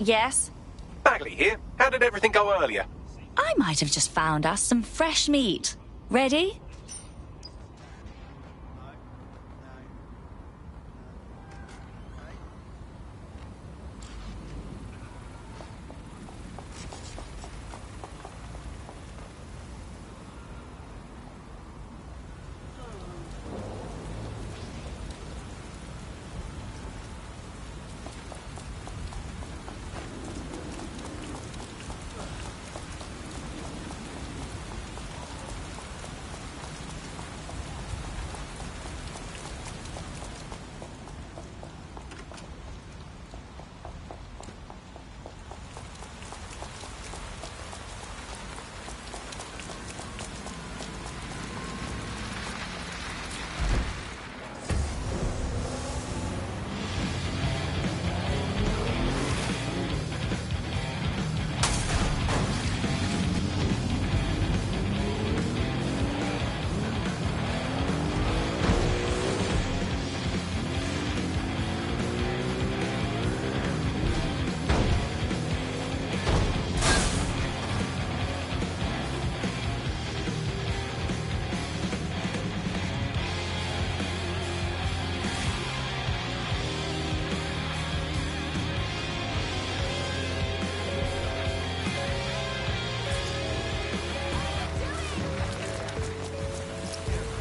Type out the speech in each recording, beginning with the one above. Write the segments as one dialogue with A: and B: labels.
A: Yes?
B: Bagley here. How did everything go earlier?
A: I might have just found us some fresh meat. Ready?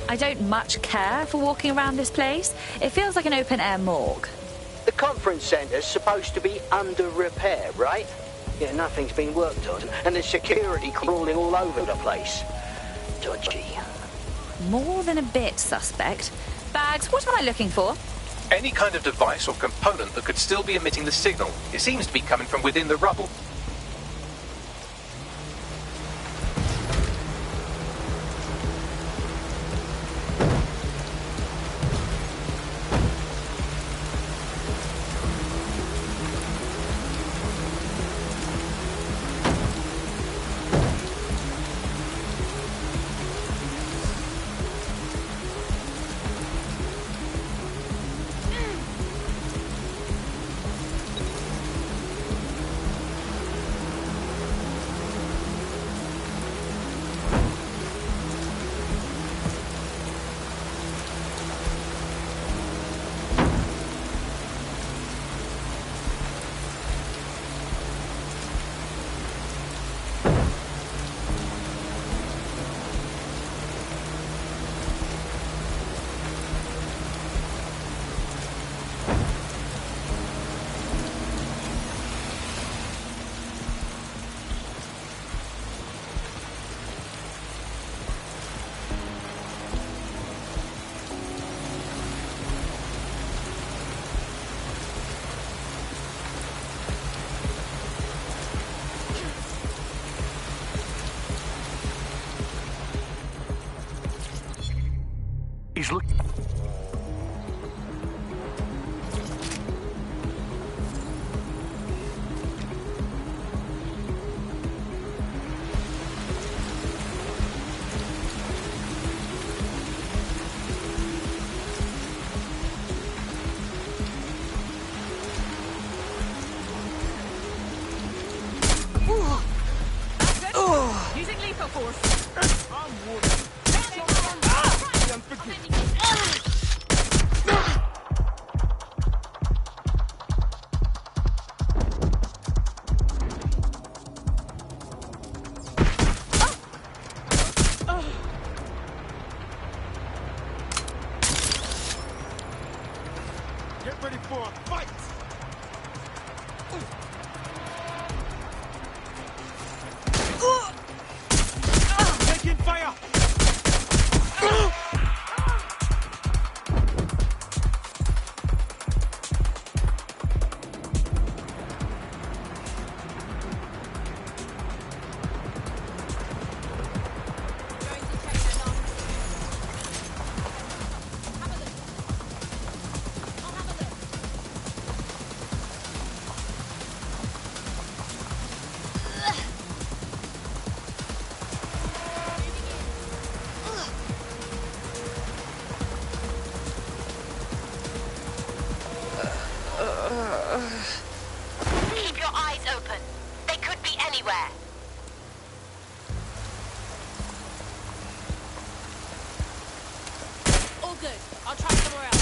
A: I don't much care for walking around this place. It feels like an open-air morgue.
C: The conference centre's supposed to be under repair, right? Yeah, nothing's been worked on, and there's security crawling all over the place. Dodgy.
A: More than a bit suspect. Bags, what am I looking for?
B: Any kind of device or component that could still be emitting the signal. It seems to be coming from within the rubble.
D: He's looking.
E: Using lethal force. I'm warning.
D: Get ready for a fight! Taking fire!
F: Keep your eyes
E: good. I'll try somewhere else.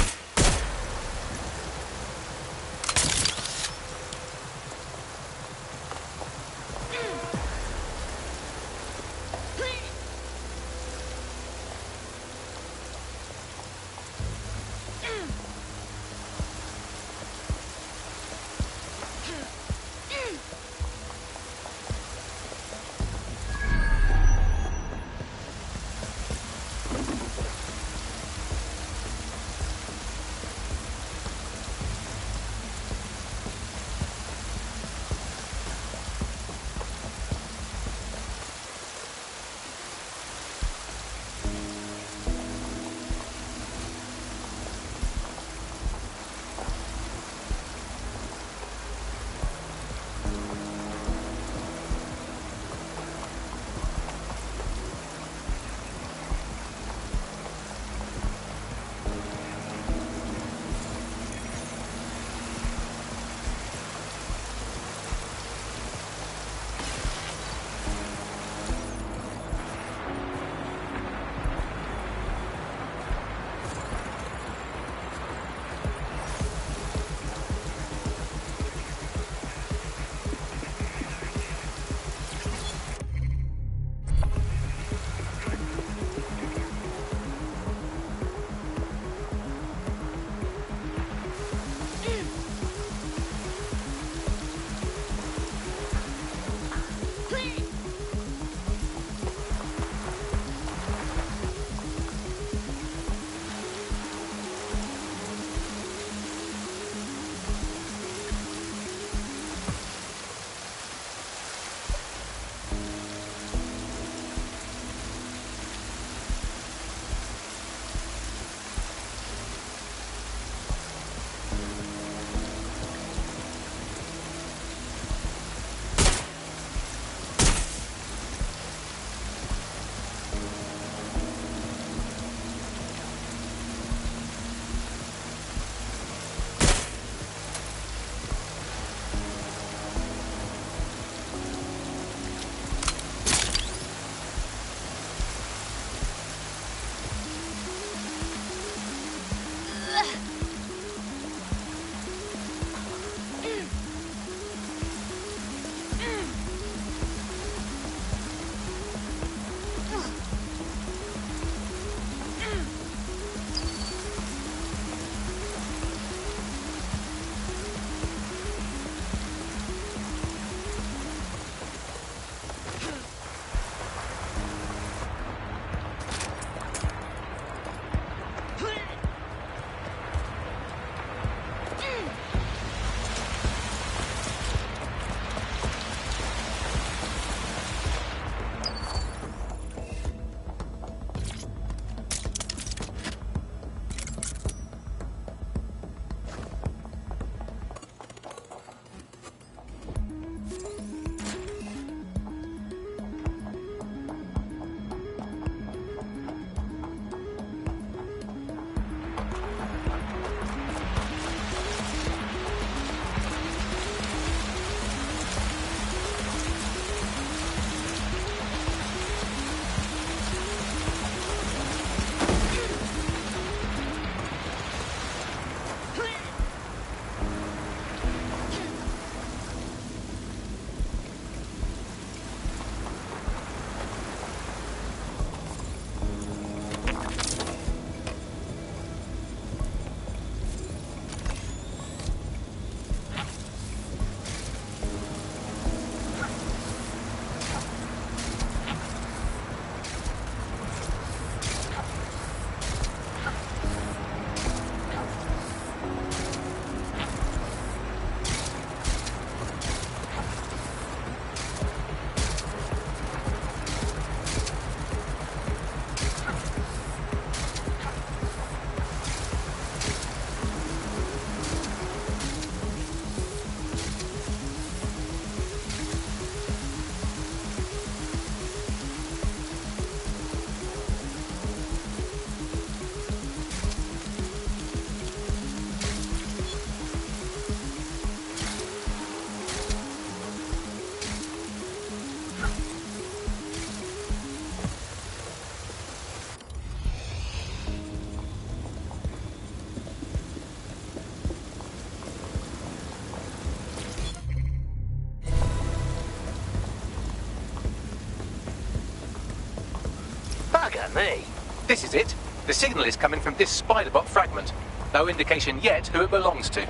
C: about me.
B: This is it. The signal is coming from this Spiderbot fragment. No indication yet who it belongs to.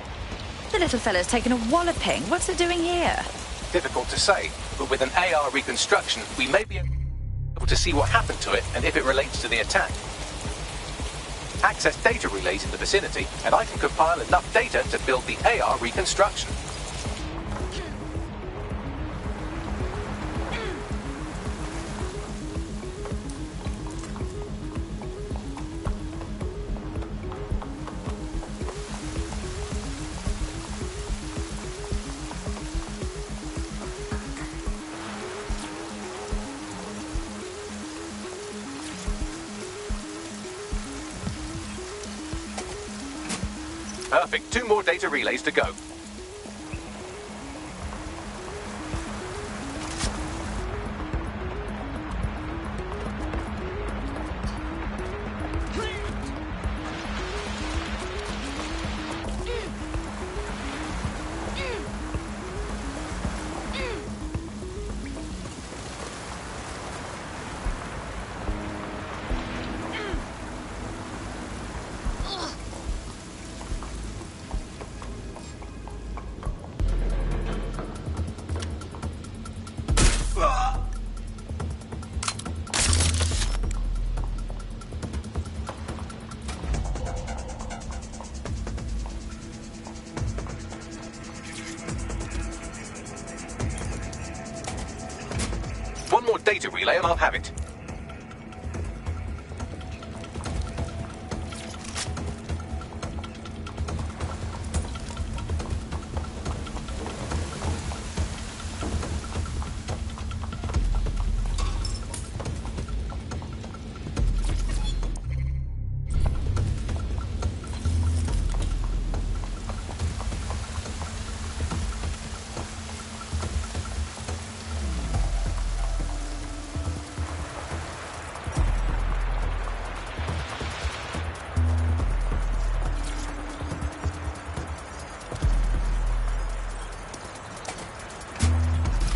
A: The little fella's taken a walloping. What's it doing here?
B: Difficult to say, but with an AR reconstruction, we may be able to see what happened to it and if it relates to the attack. Access data relays in the vicinity, and I can compile enough data to build the AR reconstruction. Perfect. 2 more data relays to go. One more data relay and I'll have it.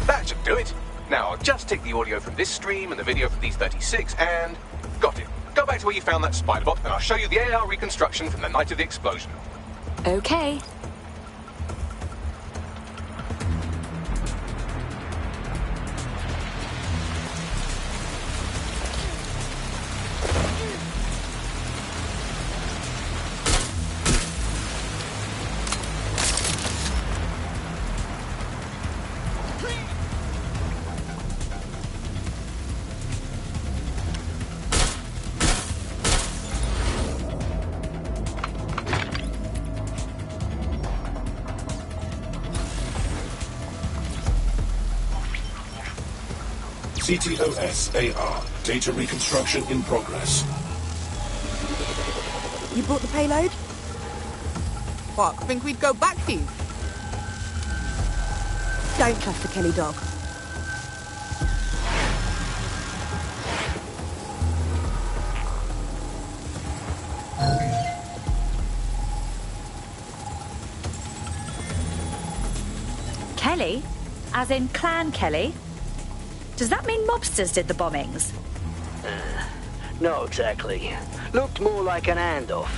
B: That should do it. Now, I'll just take the audio from this stream and the video from these 36 and... got it. Go back to where you found that Spiderbot and I'll show you the AR reconstruction from the night of the explosion.
A: Okay.
F: CTOS-AR. Data reconstruction in progress.
G: You brought the payload?
E: Fuck, think we'd go back for you?
G: Don't trust the Kelly dog.
A: Kelly? As in Clan Kelly? Does that mean mobsters did the bombings?
C: Not exactly. Looked more like an handoff.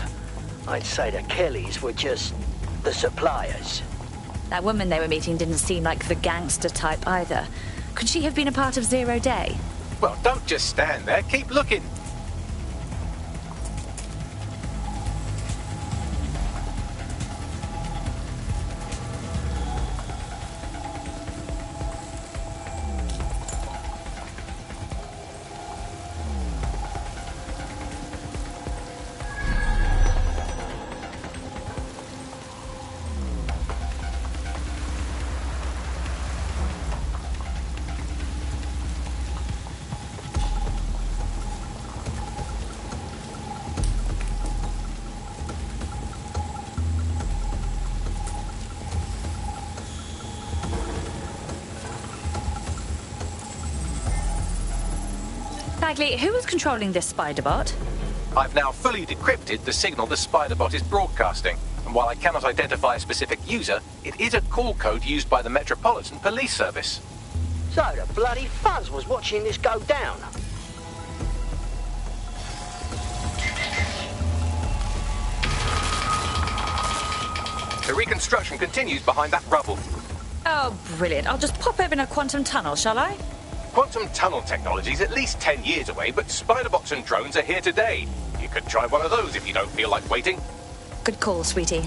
C: I'd say the Kellys were just the suppliers.
A: That woman they were meeting didn't seem like the gangster type either. Could she have been a part of Zero Day?
B: Well, don't just stand there. Keep looking.
A: Bagley, who was controlling this Spiderbot?
B: I've now fully decrypted the signal the Spiderbot is broadcasting, and while I cannot identify a specific user, it is a call code used by the Metropolitan Police Service.
C: So the bloody fuzz was watching this go down.
B: The reconstruction continues behind that rubble.
A: Oh, brilliant. I'll just pop open a quantum tunnel, shall I?
B: Quantum tunnel technology's at least 10 years away, but spider-bots and drones are here today. You could try one of those if you don't feel like waiting.
A: Good call, sweetie.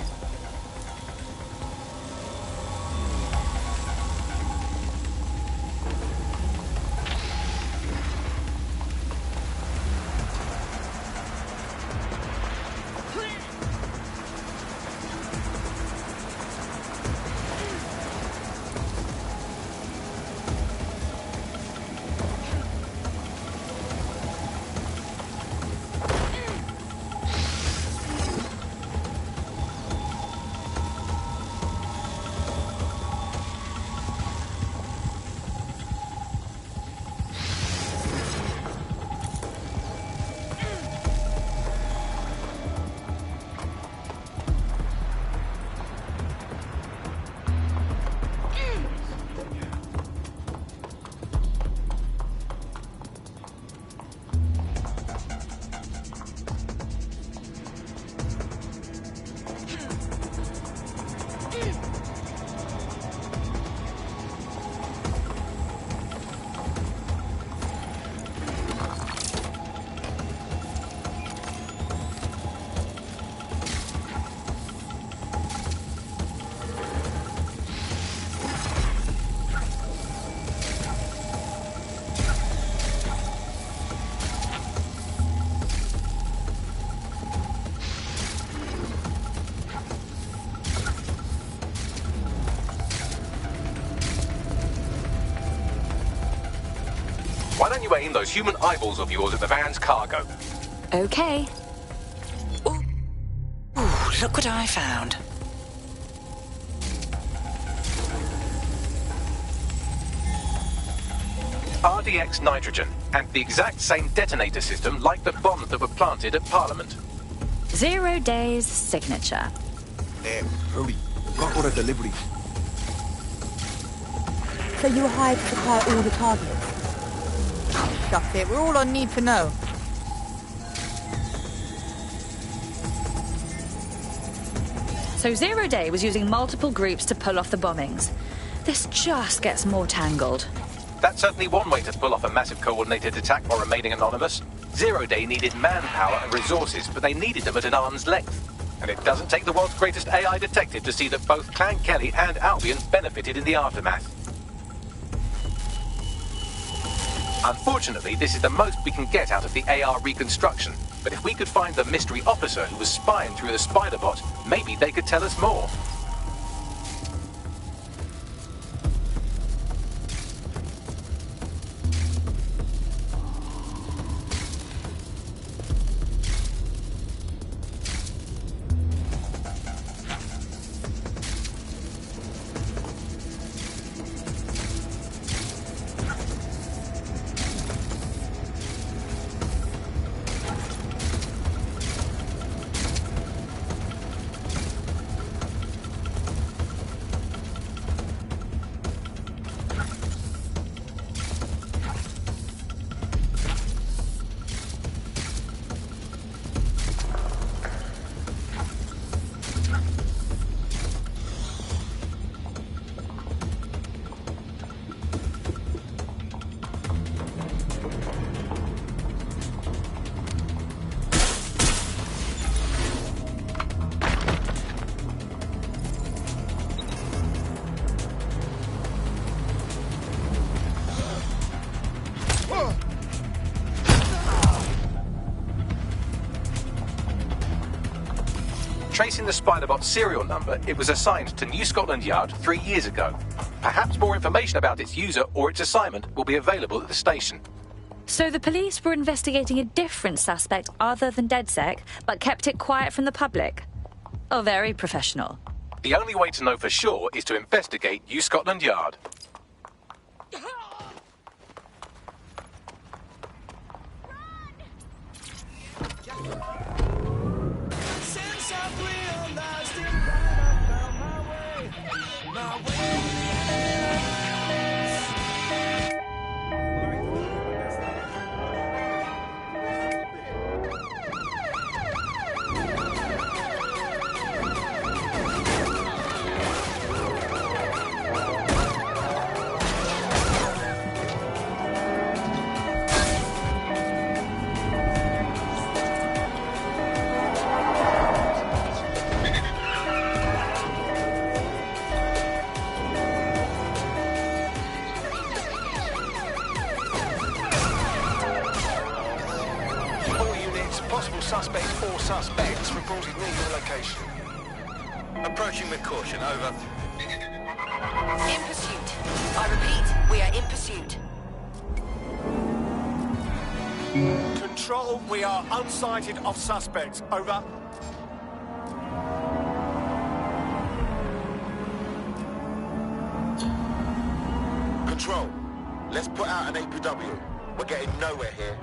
B: Why don't you aim those human eyeballs of yours at the van's cargo?
A: Okay.
H: Ooh, look what I found.
B: RDX nitrogen, and the exact same detonator system like the bombs that were planted at Parliament.
A: 0 days signature.
D: Hurry. Got order delivery.
G: So you were hired to supply all the targets?
I: Stuff it. We're all on need to know.
A: So 0 Day was using multiple groups to pull off the bombings. This just gets more tangled.
B: That's certainly one way to pull off a massive coordinated attack while remaining anonymous. 0 Day needed manpower and resources, but they needed them at an arm's length. And it doesn't take the world's greatest AI detective to see that both Clan Kelly and Albion benefited in the aftermath. Unfortunately, this is the most we can get out of the AR reconstruction. But if we could find the mystery officer who was spying through the spider bot, maybe they could tell us more. Tracing the Spiderbot serial number, it was assigned to New Scotland Yard 3 years ago. Perhaps more information about its user or its assignment will be available at the station.
A: So the police were investigating a different suspect other than DedSec, but kept it quiet from the public. Oh, very professional.
B: The only way to know for sure is to investigate New Scotland Yard.
J: suspects reported near your location. Approaching with caution, over.
K: In pursuit. I repeat, we are in pursuit.
J: Control, we are unsighted of suspects, over. Control, let's put out an APW. We're getting nowhere here.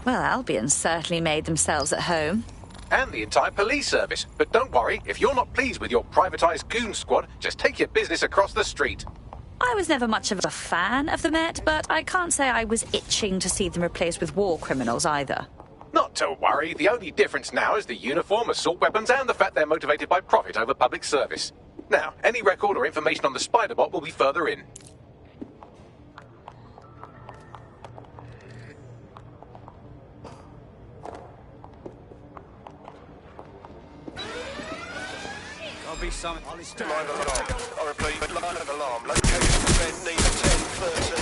A: Well, Albion certainly made themselves at home.
B: And the entire police service. But don't worry, if you're not pleased with your privatised goon squad, just take your business across the street.
A: I was never much of a fan of the Met, but I can't say I was itching to see them replaced with war criminals either.
B: Not to worry, the only difference now is the uniform, assault weapons, and the fact they're motivated by profit over public service. Now, any record or information on the Spider-Bot will be further in.
J: Be something. Line of alarm. I repeat, line of alarm. Location event needs 10:30.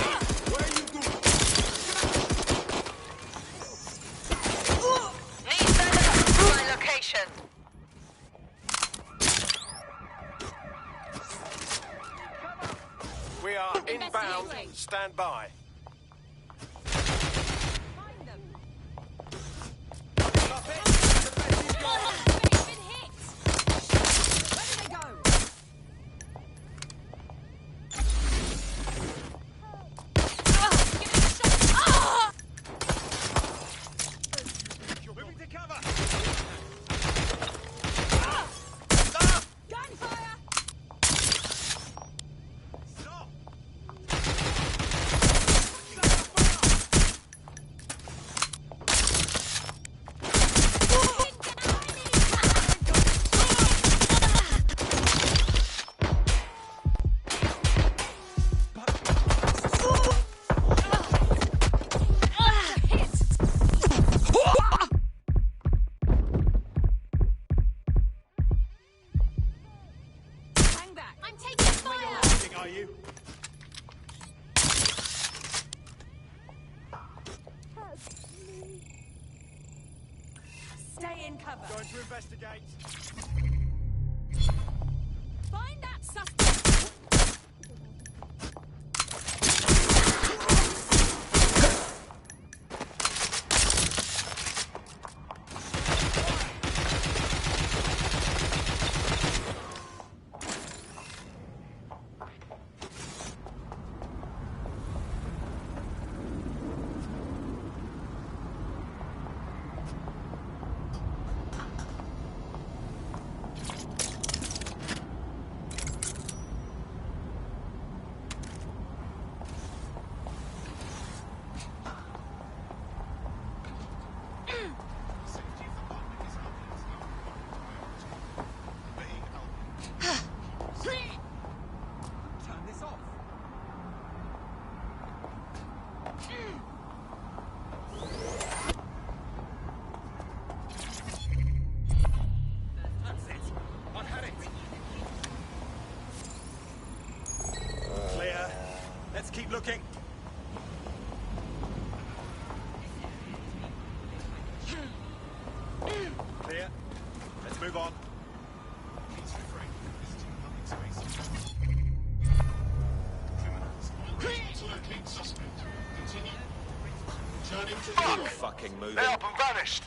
K: Need further my location.
J: We are inbound. Stand by.
E: Stay in cover.
J: Going to investigate.
E: Find that suspect.
J: Keep looking. Clear. Let's move on.
F: Please refrain from visiting public spaces. Criminals are waiting to locate suspect. Continue. Returning to the...
J: You're fucking moving.
F: They're up and vanished.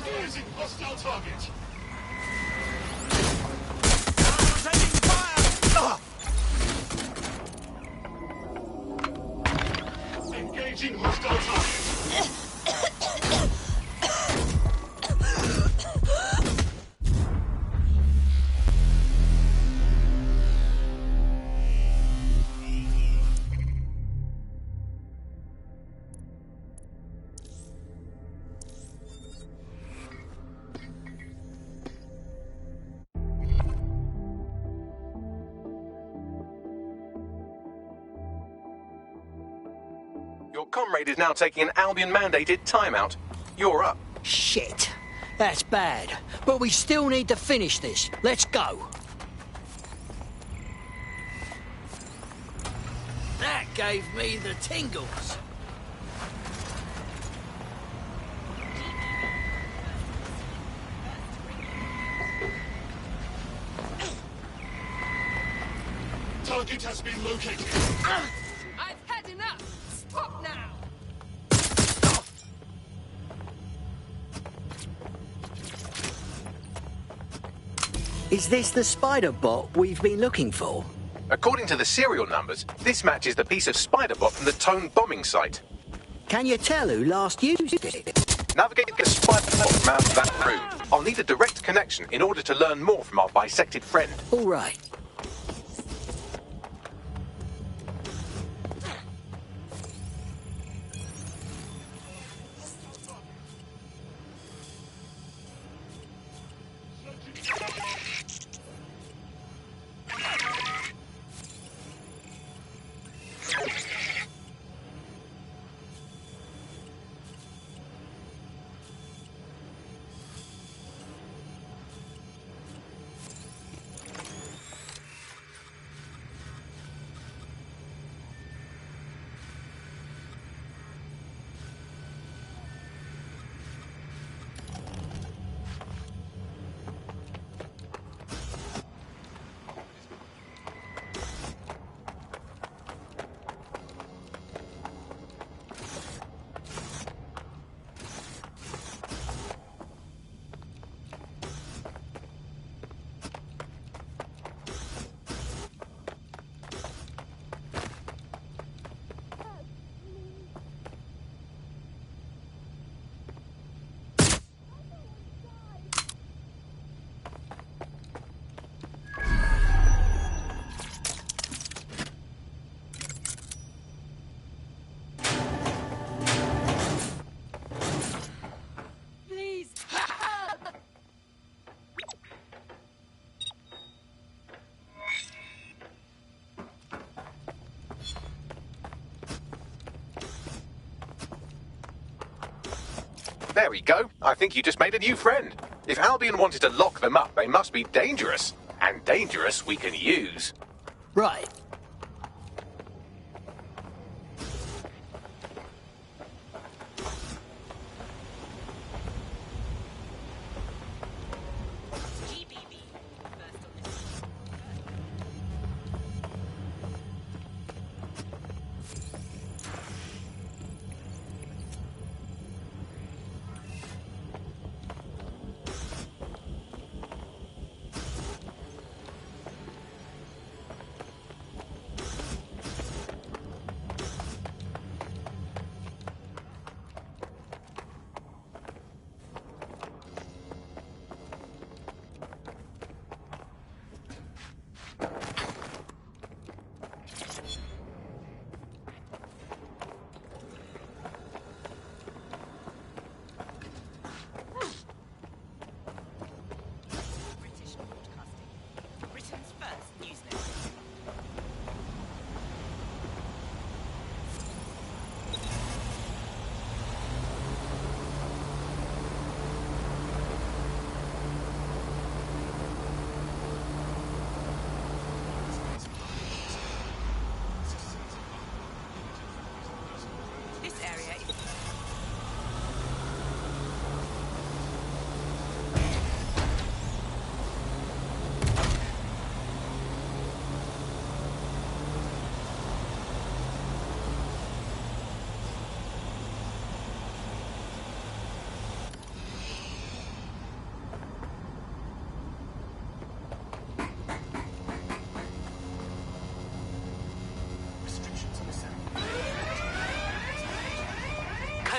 F: Experiencing hostile target.
J: Taking fire!
F: Engaging hostile target.
B: Your comrade is now taking an Albion-mandated timeout. You're up.
L: Shit. That's bad. But we still need to finish this. Let's go. That gave me the tingles.
F: Target has been located.
E: I've had enough. Stop now.
L: Is this the spider bot we've been looking for?
B: According to the serial numbers, this matches the piece of spider bot from the Tone bombing site.
L: Can you tell who last used it?
B: Navigate the spider bot out of that room. I'll need a direct connection in order to learn more from our bisected friend.
L: All right.
B: There we go. I think you just made a new friend. If Albion wanted to lock them up, they must be dangerous. And dangerous we can use.
L: Right.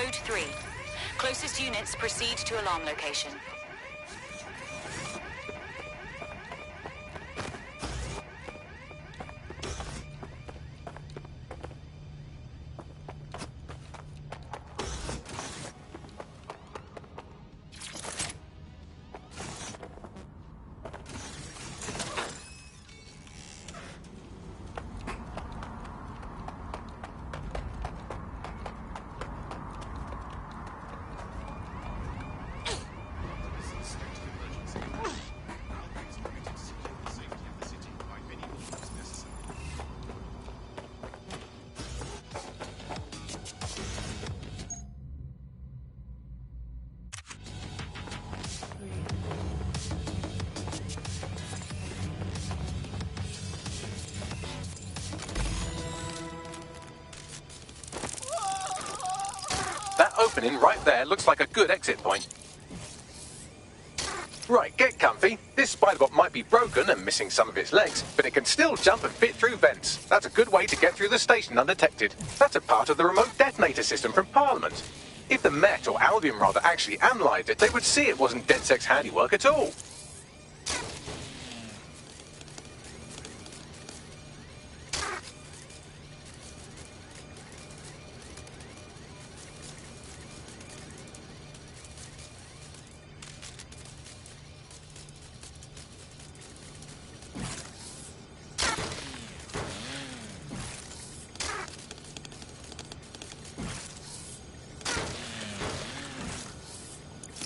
K: Code 3. Closest units proceed to alarm location.
B: That opening right there looks like a good exit point. Right, get comfy. This spider-bot might be broken and missing some of its legs, but it can still jump and fit through vents. That's a good way to get through the station undetected. That's a part of the remote detonator system from Parliament. If the Met, or Albion rather, actually analysed it, they would see it wasn't DedSec's handiwork at all.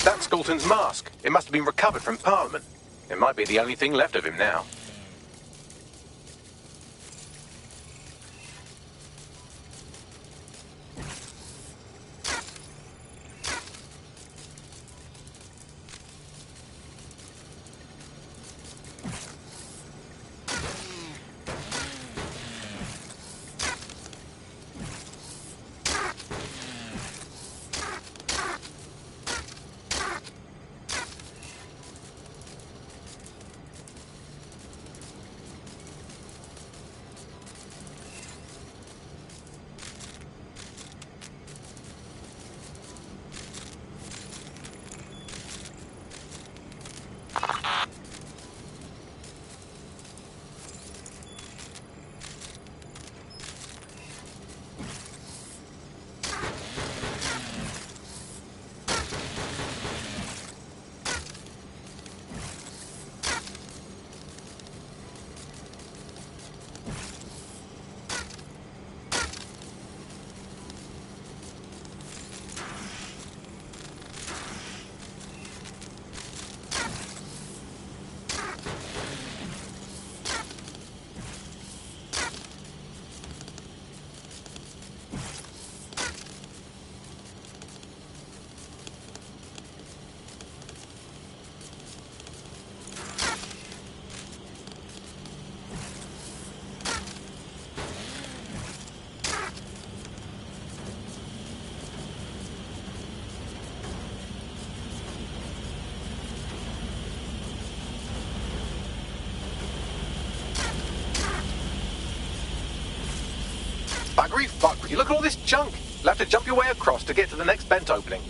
B: That's Galton's mask. It must have been recovered from Parliament. It might be the only thing left of him now. Buggery fuck, would you look at all this junk? You'll have to jump your way across to get to the next vent opening.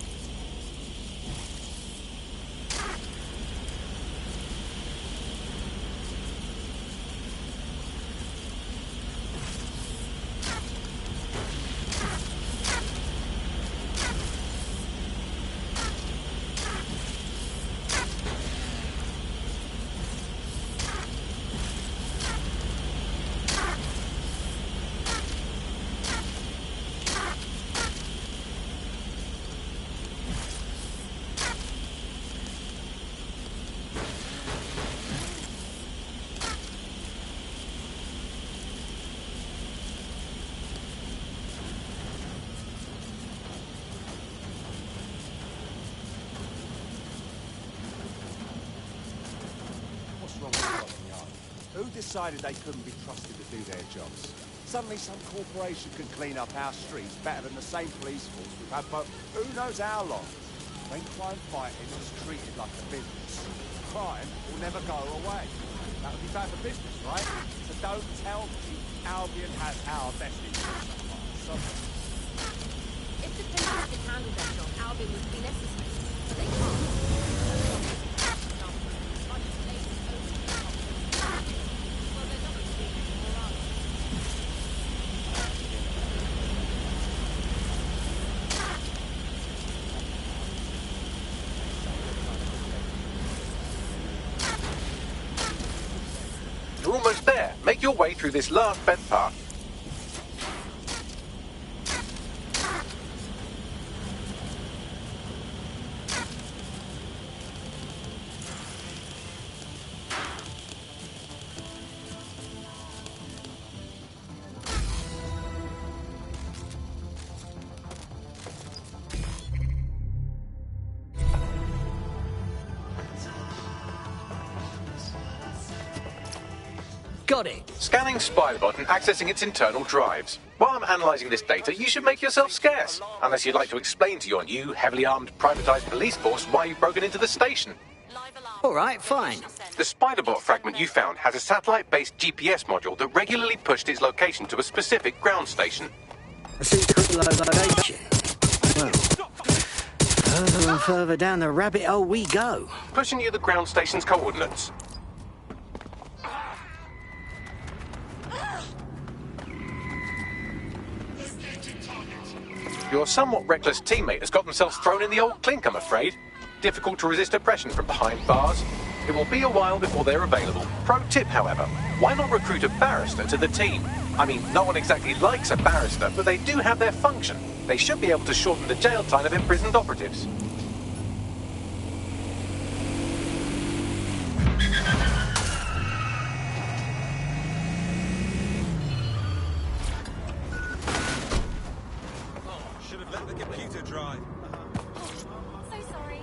D: Who decided they couldn't be trusted to do their jobs? Suddenly some corporation can clean up our streets better than the same police force we've had for who knows how long. When crime fighting is treated like a business, crime will never go away. That would be bad for business, right? So don't tell me Albion has our best interests.
E: If the
B: You're almost there. Make your way through this last bed part.
L: Got it.
B: Scanning Spybot and accessing its internal drives. While I'm analysing this data, you should make yourself scarce. Unless you'd like to explain to your new, heavily armed, privatised police force why you've broken into the station.
L: All right, fine.
B: The Spiderbot fragment you found has a satellite-based GPS module that regularly pushed its location to a specific ground station.
M: A secret location? Well, further and further down the rabbit hole we go.
B: Pushing you the ground station's coordinates. Your somewhat reckless teammate has got themselves thrown in the old clink, I'm afraid. Difficult to resist oppression from behind bars. It will be a while before they're available. Pro tip, however, why not recruit a barrister to the team? I mean, no one exactly likes a barrister, but they do have their function. They should be able to shorten the jail time of imprisoned operatives.
F: Should have let the computer drive.
K: So sorry.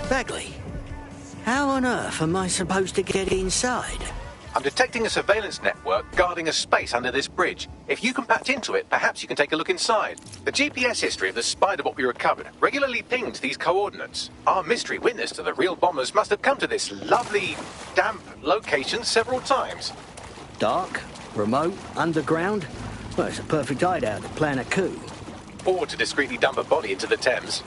M: Bagley, how on earth am I supposed to get inside?
B: I'm detecting a surveillance network guarding a space under this bridge. If you can patch into it, perhaps you can take a look inside. The GPS history of the spider bot we recovered regularly pinged these coordinates. Our mystery witness to the real bombers must have come to this lovely, damp location several times.
M: Dark, remote, underground. Well, it's a perfect hideout to plan a coup.
B: Or to discreetly dump a body into the Thames.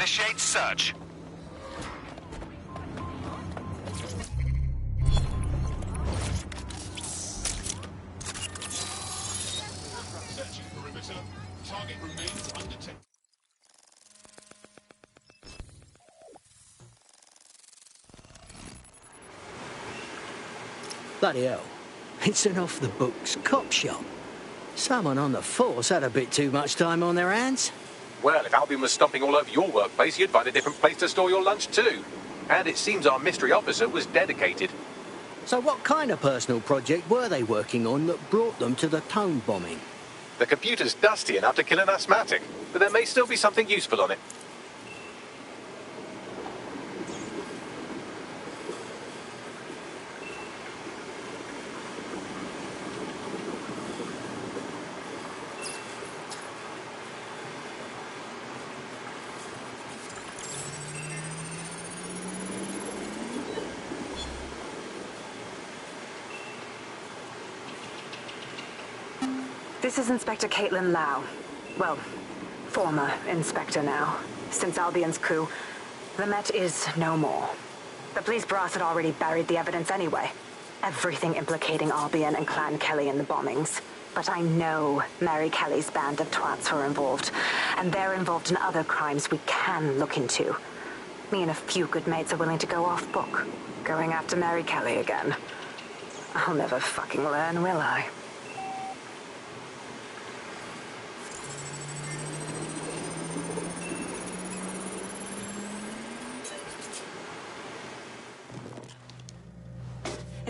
J: Initiate search.
F: Searching perimeter. Target remains undetected.
M: Bloody hell. It's an off-the-books cop shop. Someone on the force had a bit too much time on their hands.
B: Well, if Albion was stomping all over your workplace, you'd find a different place to store your lunch too. And it seems our mystery officer was dedicated.
M: So what kind of personal project were they working on that brought them to the Tone bombing?
B: The computer's dusty enough to kill an asthmatic, but there may still be something useful on it.
N: This is Inspector Caitlin Lau. Well, former inspector now. Since Albion's coup, the Met is no more. The police brass had already buried the evidence anyway. Everything implicating Albion and Clan Kelly in the bombings. But I know Mary Kelly's band of twats were involved, and they're involved in other crimes we can look into. Me and a few good mates are willing to go off book, going after Mary Kelly again. I'll never fucking learn, will I?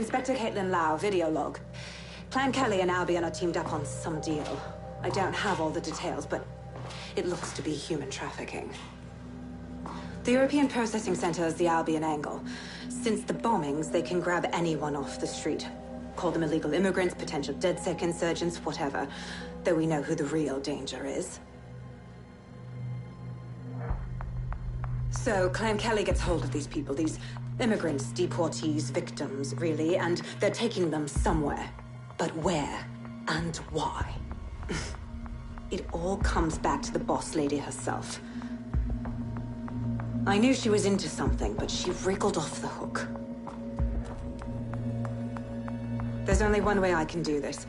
N: Inspector Caitlin Lau, video log. Clan Kelly and Albion are teamed up on some deal. I don't have all the details, but it looks to be human trafficking. The European Processing Center is the Albion angle. Since the bombings, they can grab anyone off the street. Call them illegal immigrants, potential DedSec insurgents, whatever. Though we know who the real danger is. So, Clan Kelly gets hold of these people, these immigrants, deportees, victims, really, and they're taking them somewhere. But where and why? It all comes back to the boss lady herself. I knew she was into something, but she wriggled off the hook. There's only one way I can do this.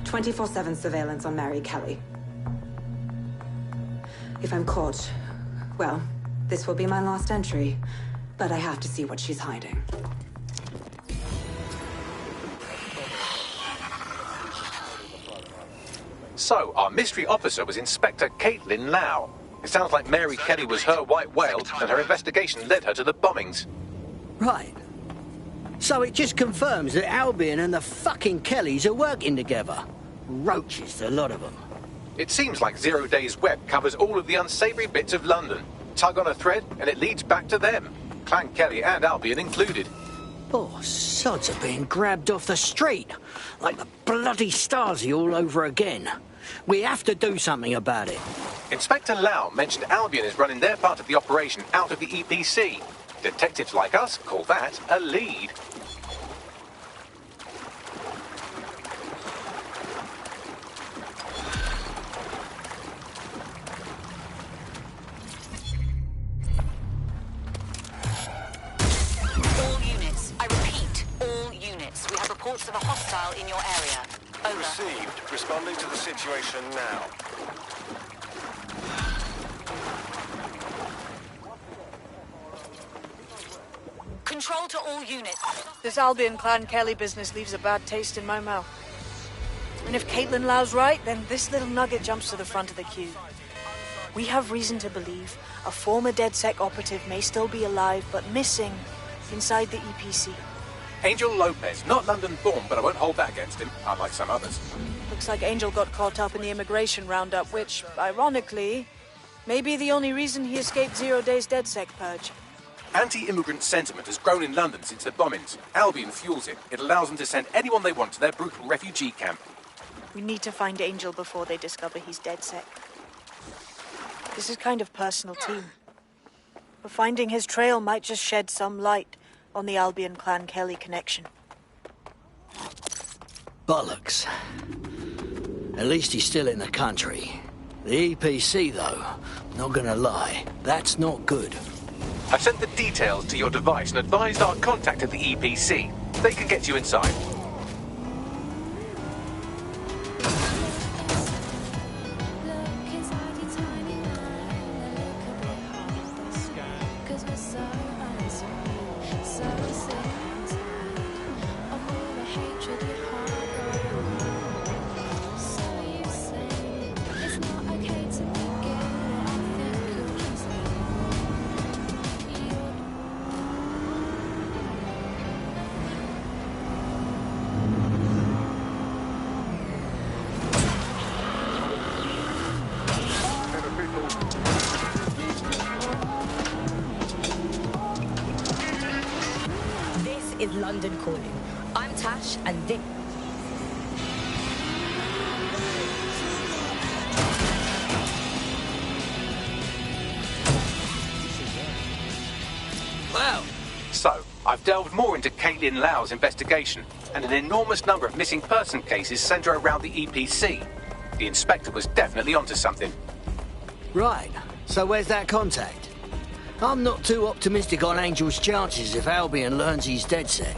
N: 24/7 surveillance on Mary Kelly. If I'm caught, well, this will be my last entry. But I have to see what she's hiding.
B: So, our mystery officer was Inspector Caitlin Lau. It sounds like Mary Kelly was her white whale, and her investigation led her to the bombings.
M: Right. So it just confirms that Albion and the fucking Kellys are working together. Roaches, a lot of them.
B: It seems like 0 Days Web covers all of the unsavoury bits of London. Tug on a thread, and it leads back to them. Clan Kelly and Albion included.
M: Oh, sods are being grabbed off the street. Like the bloody Stasi all over again. We have to do something about it.
B: Inspector Lau mentioned Albion is running their part of the operation out of the EPC. Detectives like us call that a lead.
K: All units. I repeat, all units. We have reports of a hostile in your area. Over.
J: Received. Responding to the situation now.
K: Control to all units.
E: This Albion Clan Kelly business leaves a bad taste in my mouth. And if Caitlin Lau's right, then this little nugget jumps to the front of the queue. We have reason to believe a former DedSec operative may still be alive, but missing inside the EPC.
B: Angel Lopez, not London-born, but I won't hold that against him, unlike some others.
E: Looks like Angel got caught up in the immigration roundup, which, ironically, may be the only reason he escaped 0 Days DedSec purge.
B: Anti-immigrant sentiment has grown in London since the bombings. Albion fuels it. It allows them to send anyone they want to their brutal refugee camp.
E: We need to find Angel before they discover he's DedSec. This is kind of personal too. But finding his trail might just shed some light on the Albion Clan Kelly connection.
M: Bollocks. At least he's still in the country. The EPC, though, not gonna lie, that's not good.
B: I've sent the details to your device and advised our contact at the EPC. They can get you inside.
O: Is London calling. I'm Tash, and this...
B: Wow. So, I've delved more into Caitlin Lau's investigation, and an enormous number of missing person cases centre around the EPC. The inspector was definitely onto something.
M: Right. So where's that contact? I'm not too optimistic on Angel's chances if Albion learns he's DedSec.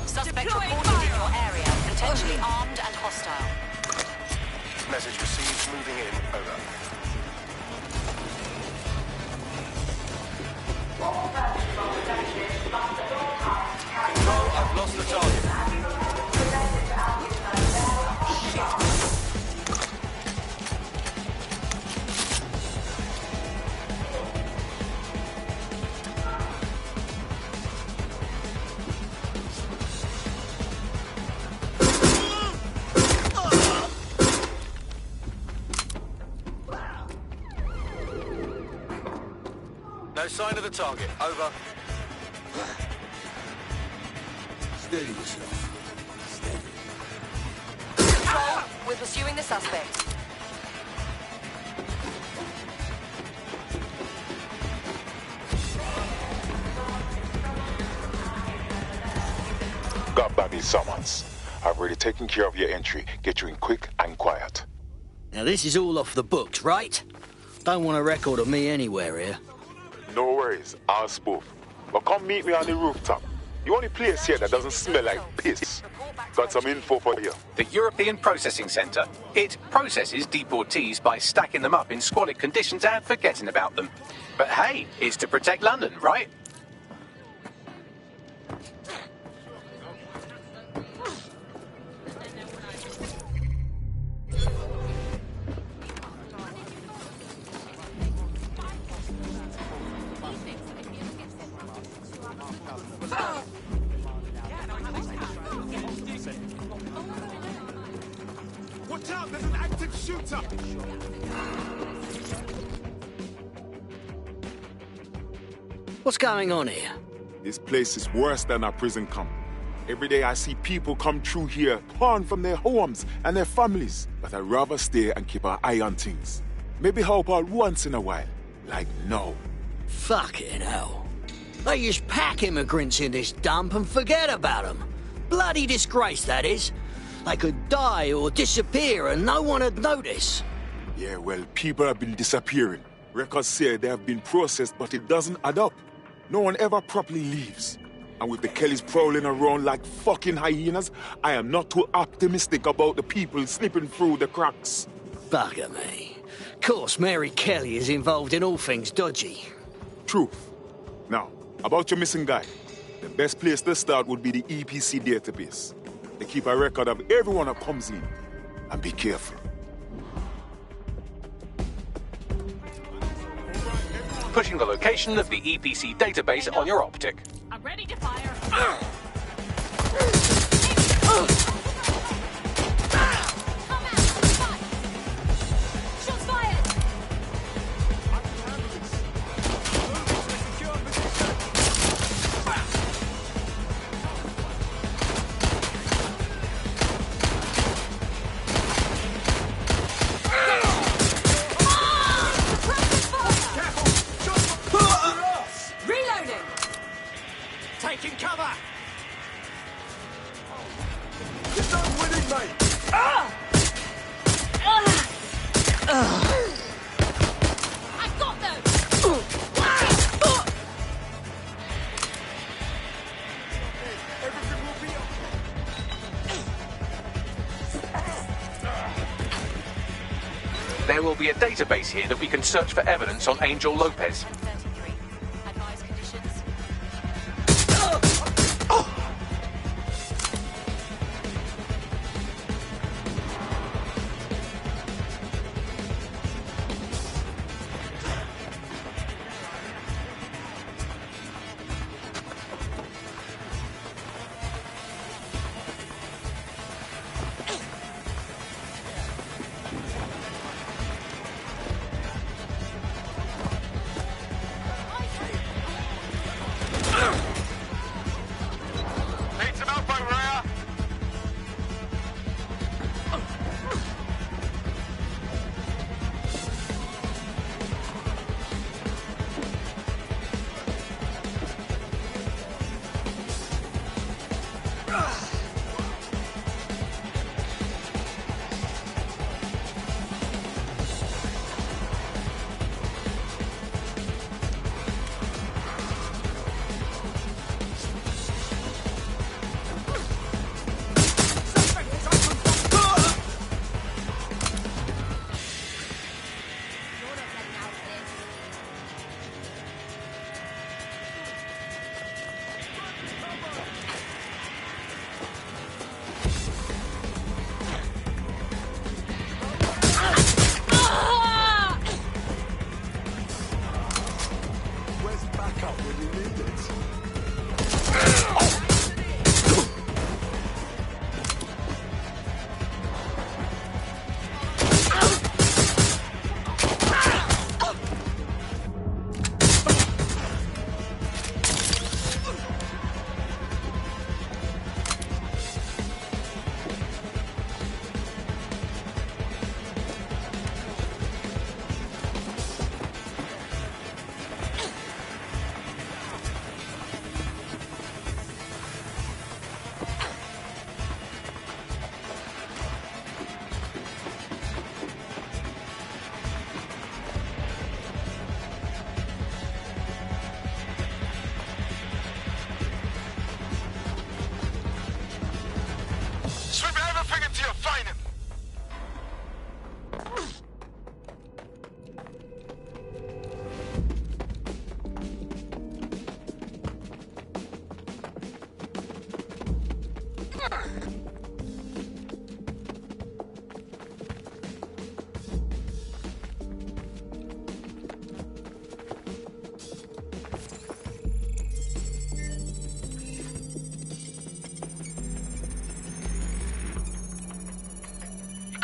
K: Suspect reported in your area, potentially armed and hostile.
J: Message received. Moving in. Over. Control, I've lost the target. No sign of the target. Over.
D: Steady yourself.
K: Control, we're pursuing the suspect.
P: Got Babby summons. I've already taken care of your entry. Get you in quick and quiet.
M: Now this is all off the books, right? Don't want a record of me anywhere here.
P: No worries, I'll spoof. But come meet me on the rooftop. The only place here that doesn't smell like piss. Got some info for you.
B: The European Processing Centre. It processes deportees by stacking them up in squalid conditions and forgetting about them. But hey, it's to protect London, right?
D: Watch out, there's an active shooter!
M: What's going on here?
P: This place is worse than a prison camp. Every day I see people come through here, torn from their homes and their families. But I'd rather stay and keep an eye on things. Maybe help out once in a while. Like now.
M: Fucking hell. They just pack immigrants in this dump and forget about them. Bloody disgrace, that is. They could die or disappear and no one would notice.
P: Yeah, well, people have been disappearing. Records say they have been processed, but it doesn't add up. No one ever properly leaves. And with the Kellys prowling around like fucking hyenas, I am not too optimistic about the people slipping through the cracks.
M: Bugger me. Of course, Mary Kelly is involved in all things dodgy.
P: Truth. Now, about your missing guy. The best place to start would be the EPC database. They keep a record of everyone that comes in. And be careful.
B: Putting the location of the EPC database on your optic.
K: I'm ready to fire. Shots fired! Reloading!
D: Taking cover! You're not winning, mate!
K: I got them!
D: Everything will be
B: There will be a database here that we can search for evidence on Angel Lopez.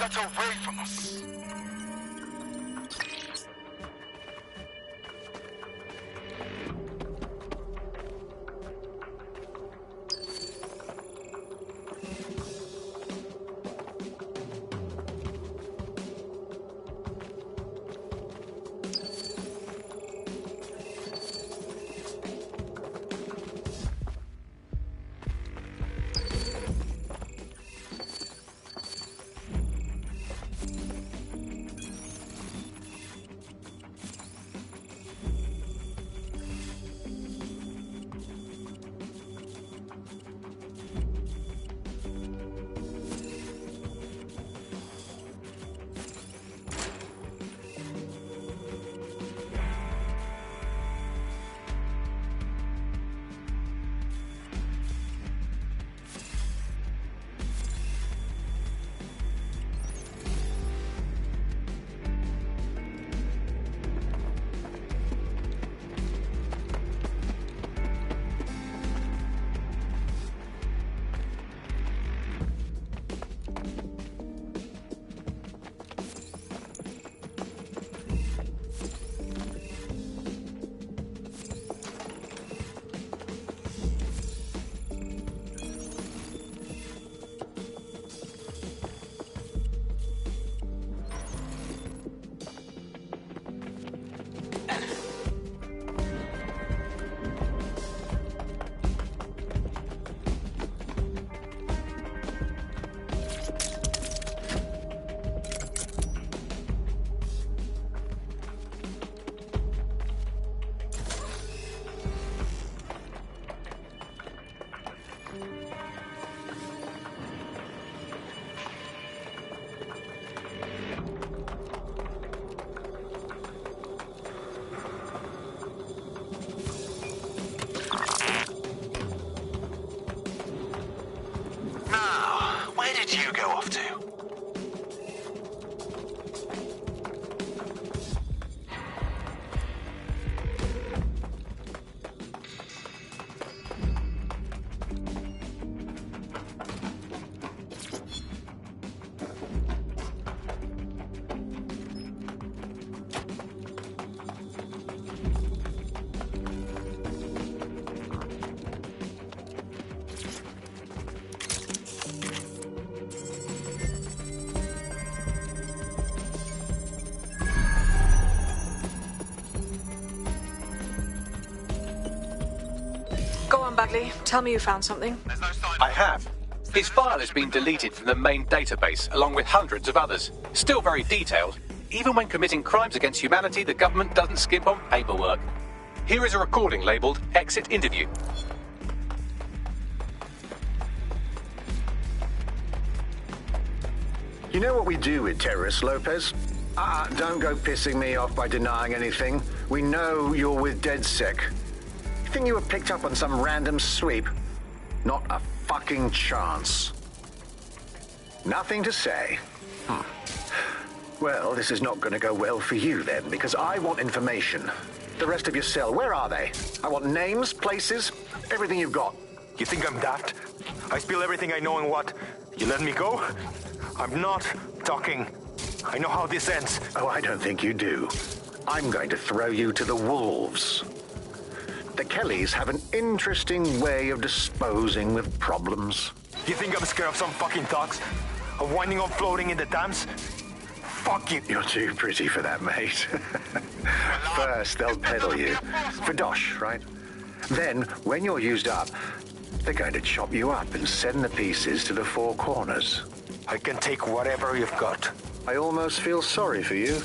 J: got away from us.
Q: You go off to?
E: Bagley, tell me you found something.
B: I have. His file has been deleted from the main database, along with hundreds of others. Still very detailed. Even when committing crimes against humanity, the government doesn't skimp on paperwork. Here is a recording labelled Exit Interview.
R: You know what we do with terrorists, Lopez? Don't go pissing me off by denying anything. We know you're with DedSec. Think you were picked up on some random sweep? Not a fucking chance. Nothing to say. Well, this is not going to go well for you then, because I want information. The rest of your cell, where are they? I want names, places, everything you've got.
J: You think I'm daft? I spill everything I know and what? You let me go? I'm not talking. I know how this ends.
R: Oh, I don't think you do. I'm going to throw you to the wolves. The Kellys have an interesting way of disposing with problems.
J: You think I'm scared of some fucking thugs? Of winding up floating in the dams? Fuck you.
R: You're too pretty for that, mate. First, they'll peddle you. For dosh, right? Then, when you're used up, they're going to chop you up and send the pieces to the four corners.
J: I can take whatever you've got.
R: I almost feel sorry for you.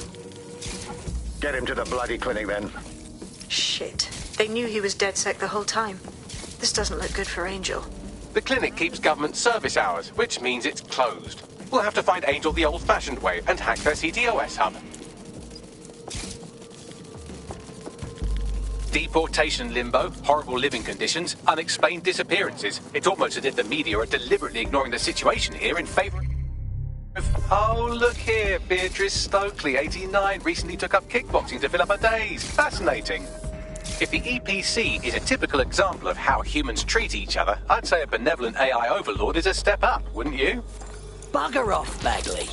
R: Get him to the bloody clinic, then.
E: Shit. They knew he was DedSec the whole time. This doesn't look good for Angel.
B: The clinic keeps government service hours, which means it's closed. We'll have to find Angel the old-fashioned way and hack their CTOS hub. Deportation limbo, horrible living conditions, unexplained disappearances. It's almost as if the media are deliberately ignoring the situation here in favour of... Oh, look here, Beatrice Stokely, 89, recently took up kickboxing to fill up her days. Fascinating. If the EPC is a typical example of how humans treat each other, I'd say a benevolent AI overlord is a step up, wouldn't you?
M: Bugger off, Bagley.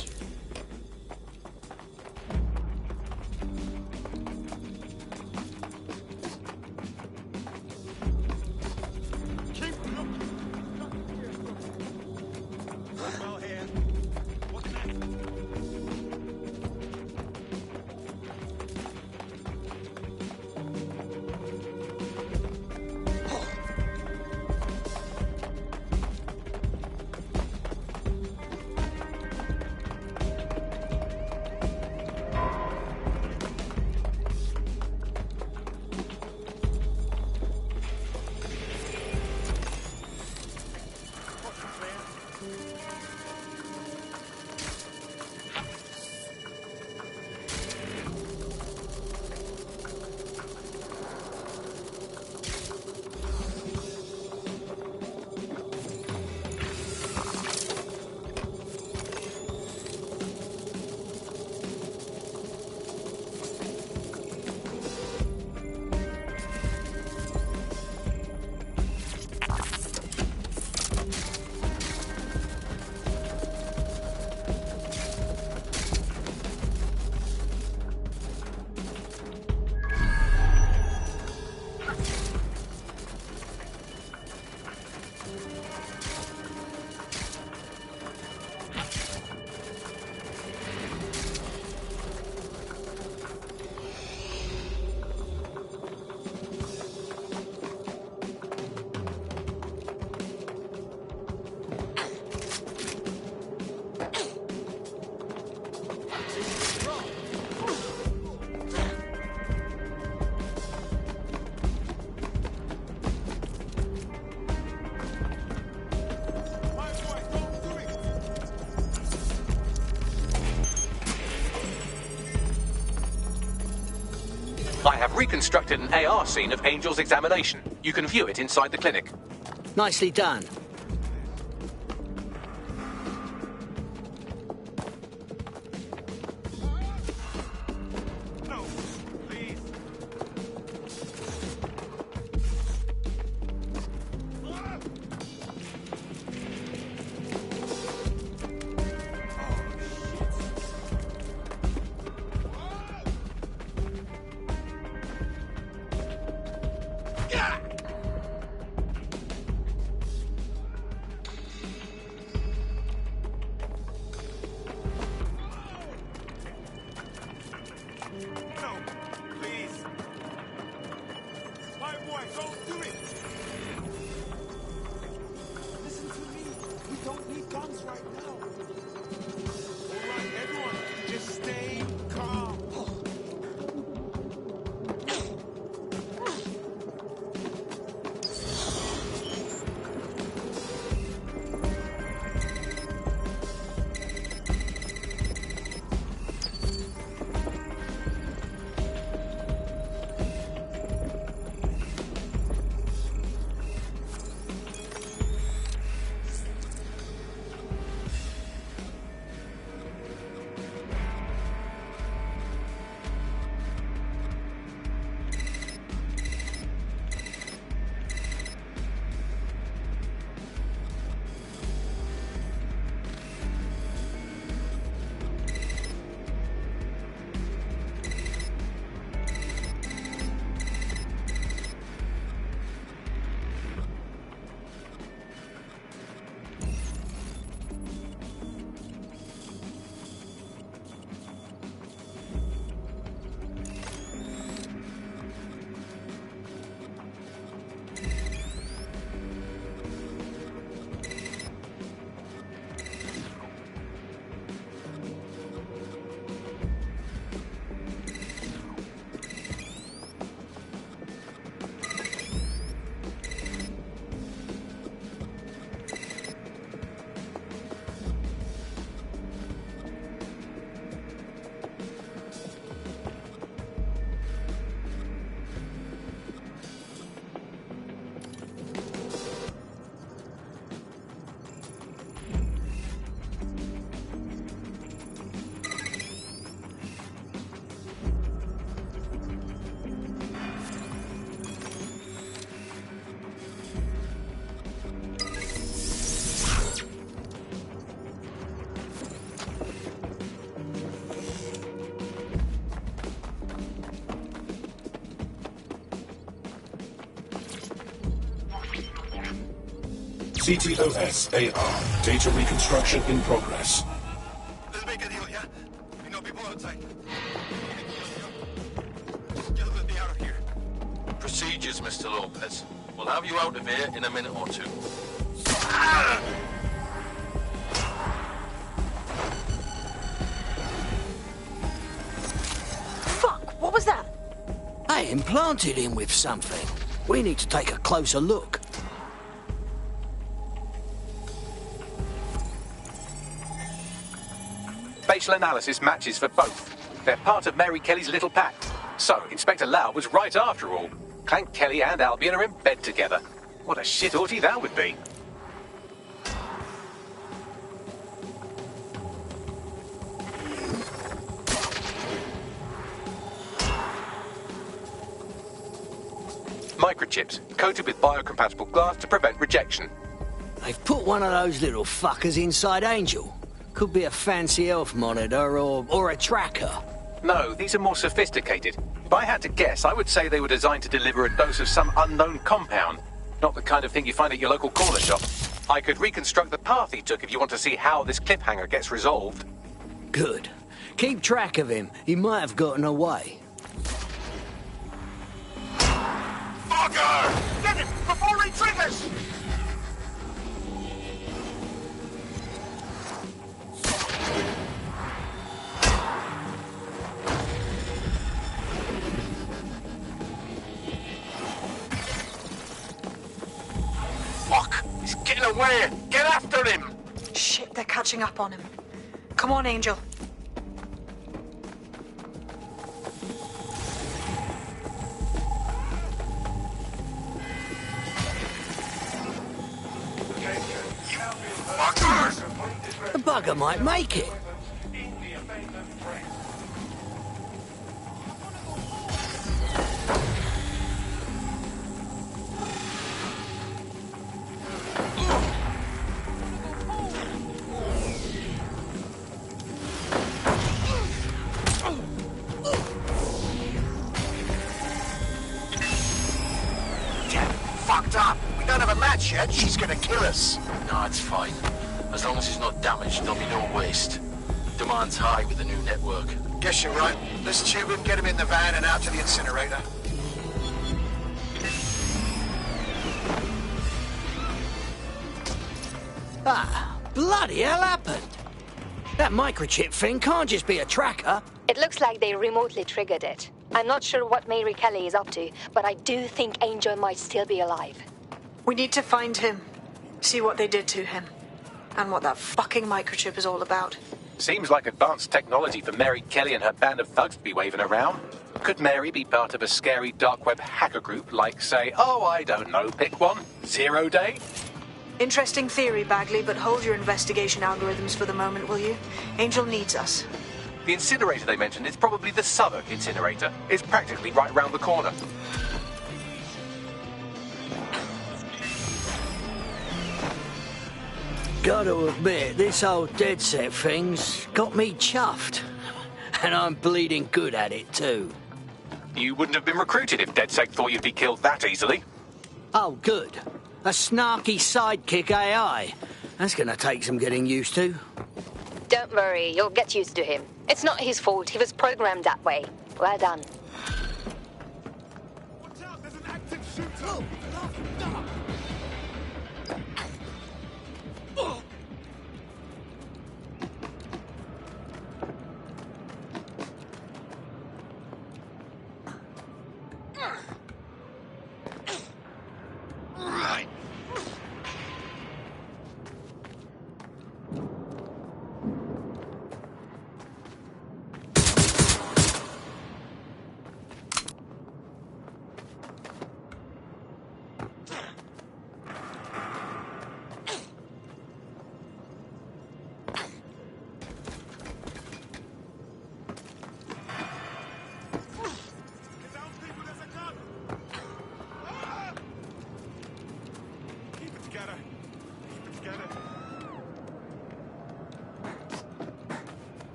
B: I have reconstructed an AR scene of Angel's examination. You can view it inside the clinic.
M: Nicely done.
F: CTOS AR. Data reconstruction in progress.
J: Let's make a deal, yeah? We know people outside. Get me out of here.
Q: Procedures, Mr. Lopez. We'll have you out of here in a minute or two.
E: Fuck! What was that?
M: I implanted him with something. We need to take a closer look.
B: Facial analysis matches for both. They're part of Mary Kelly's little pack. So, Inspector Lau was right after all. Clank Kelly and Albion are in bed together. What a shit orgy that would be. Microchips, coated with biocompatible glass to prevent rejection.
M: They've put one of those little fuckers inside Angel. Could be a fancy elf monitor or a tracker.
B: No, these are more sophisticated. If I had to guess, I would say they were designed to deliver a dose of some unknown compound. Not the kind of thing you find at your local corner shop. I could reconstruct the path he took if you want to see how this cliffhanger gets resolved.
M: Good. Keep track of him. He might have gotten away.
J: Fucker! Get him before he triggers!
Q: way! Get after him!
E: Shit, they're catching up on him. Come on, Angel.
M: The bugger might make it.
Q: Fucked up! We don't have a match yet, she's gonna kill us. No, it's fine. As long as he's not damaged, there'll be no waste. Demand's high with the new network.
S: Guess you're right. Let's tube him, get him in the van and out to the incinerator.
M: Ah, bloody hell happened? That microchip thing can't just be a tracker.
T: It looks like they remotely triggered it. I'm not sure what Mary Kelly is up to, but I do think Angel might still be alive.
E: We need to find him. See what they did to him. And what that fucking microchip is all about.
B: Seems like advanced technology for Mary Kelly and her band of thugs to be waving around. Could Mary be part of a scary dark web hacker group like, say, oh, I don't know, pick one, 0 Day?
E: Interesting theory, Bagley, but hold your investigation algorithms for the moment, will you? Angel needs us.
B: The incinerator they mentioned is probably the Southwark incinerator. It's practically right round the corner.
M: Gotta admit, this old DedSec thing's got me chuffed. And I'm bleeding good at it, too.
B: You wouldn't have been recruited if DedSec thought you'd be killed that easily.
M: Oh, good. A snarky sidekick AI. That's gonna take some getting used to.
T: Don't worry, you'll get used to him. It's not his fault, he was programmed that way. Well done.
D: Watch out, there's an active shooter!
S: Right.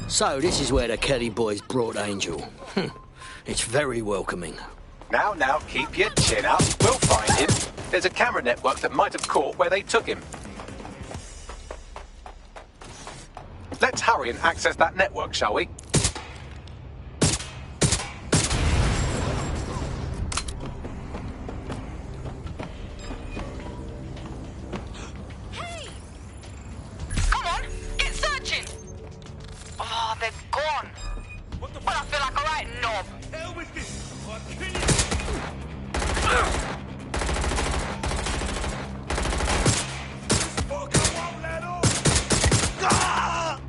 M: So, this is where the Kelly boys brought Angel. It's very welcoming.
B: Now, keep your chin up. We'll find him. There's a camera network that might have caught where they took him. Let's hurry and access that network, shall we?
K: they're gone. Well, I feel like a right knob.
F: Hell with this! I'll kill you! Fuck, I won't let off! Ah!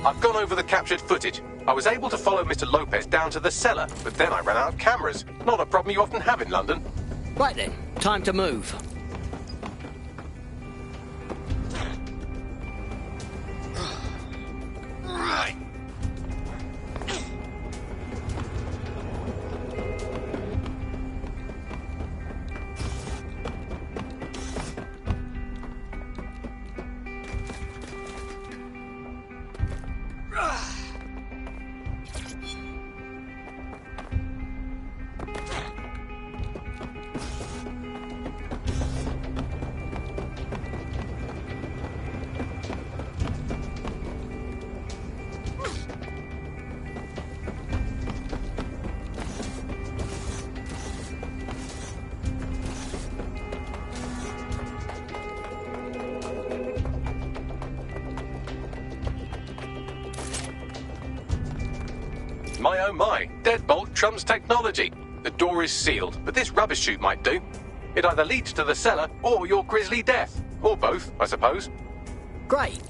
B: I've gone over the captured footage. I was able to follow Mr. Lopez down to the cellar, but then I ran out of cameras. Not a problem you often have in London.
M: Right then, time to move.
Q: Right.
B: My oh my, deadbolt trumps technology. The door is sealed, but this rubbish chute might do. It either leads to the cellar or your grisly death. Or both, I suppose.
M: Great.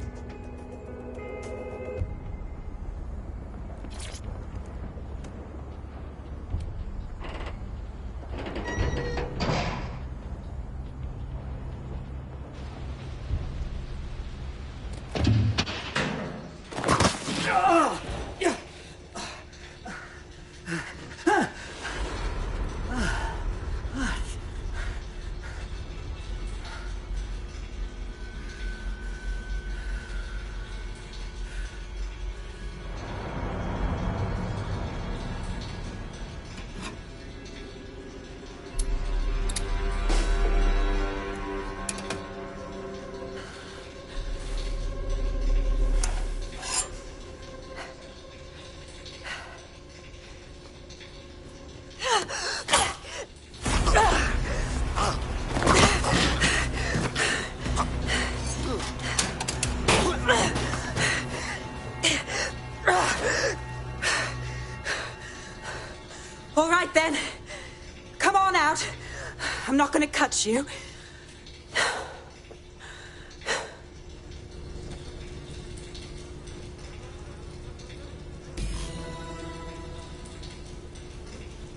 N: then. Come on out. I'm not gonna cut you.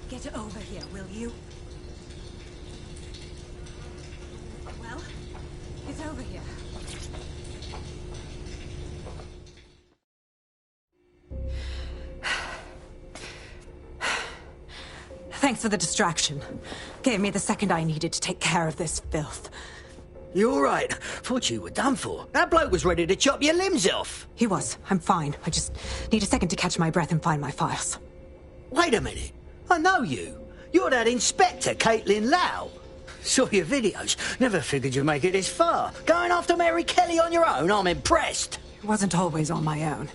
N: Get over here, will you? Well, get over here. Thanks for the distraction. Gave me the second I needed to take care of this filth.
M: You all right? Thought you were done for. That bloke was ready to chop your limbs off.
N: He was. I'm fine. I just need a second to catch my breath and find my files.
M: Wait a minute. I know you. You're that Inspector Caitlin Lau. Saw your videos. Never figured you'd make it this far. Going after Mary Kelly on your own, I'm impressed.
N: It wasn't always on my own.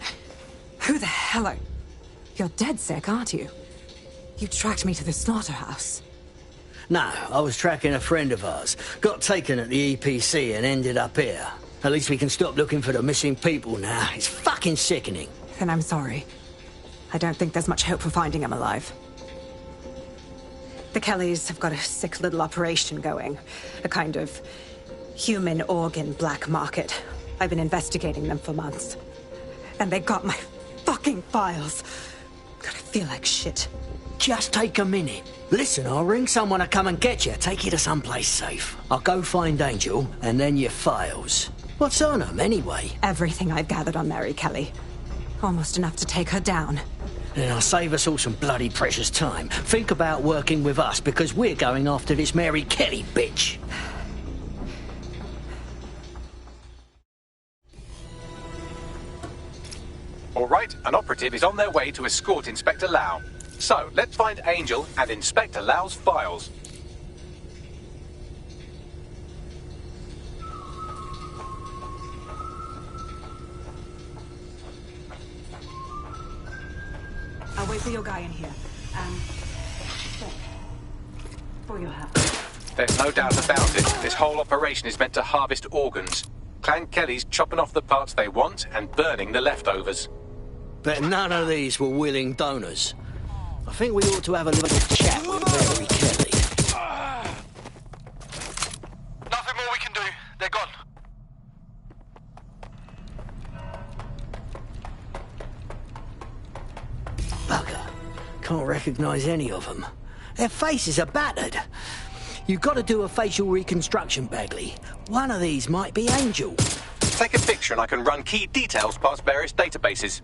N: Who the hell are... You're DedSec, aren't you? You tracked me to the slaughterhouse.
M: No, I was tracking a friend of ours. Got taken at the EPC and ended up here. At least we can stop looking for the missing people now. It's fucking sickening.
N: Then I'm sorry. I don't think there's much hope for finding him alive. The Kellys have got a sick little operation going. A kind of human organ black market. I've been investigating them for months. And they got my fucking files. God, I feel like shit.
M: Just take a minute. Listen, I'll ring someone to come and get you. Take you to someplace safe. I'll go find Angel, and then your files. What's on them, anyway?
N: Everything I've gathered on Mary Kelly. Almost enough to take her down.
M: Then I'll save us all some bloody precious time. Think about working with us, because we're going after this Mary Kelly bitch.
B: All right, an operative is on their way to escort Inspector Lau. So, let's find Angel and Inspector Lau's files.
N: I'll wait for your guy in here. For your help.
B: There's no doubt about it. This whole operation is meant to harvest organs. Clan Kelly's chopping off the parts they want and burning the leftovers.
M: But none of these were willing donors. I think we ought to have a little chat with Mary Kelly.
J: Nothing more we can do. They're gone.
M: Bugger. Can't recognise any of them. Their faces are battered. You've got to do a facial reconstruction, Bagley. One of these might be Angel.
B: Take a picture and I can run key details past various databases.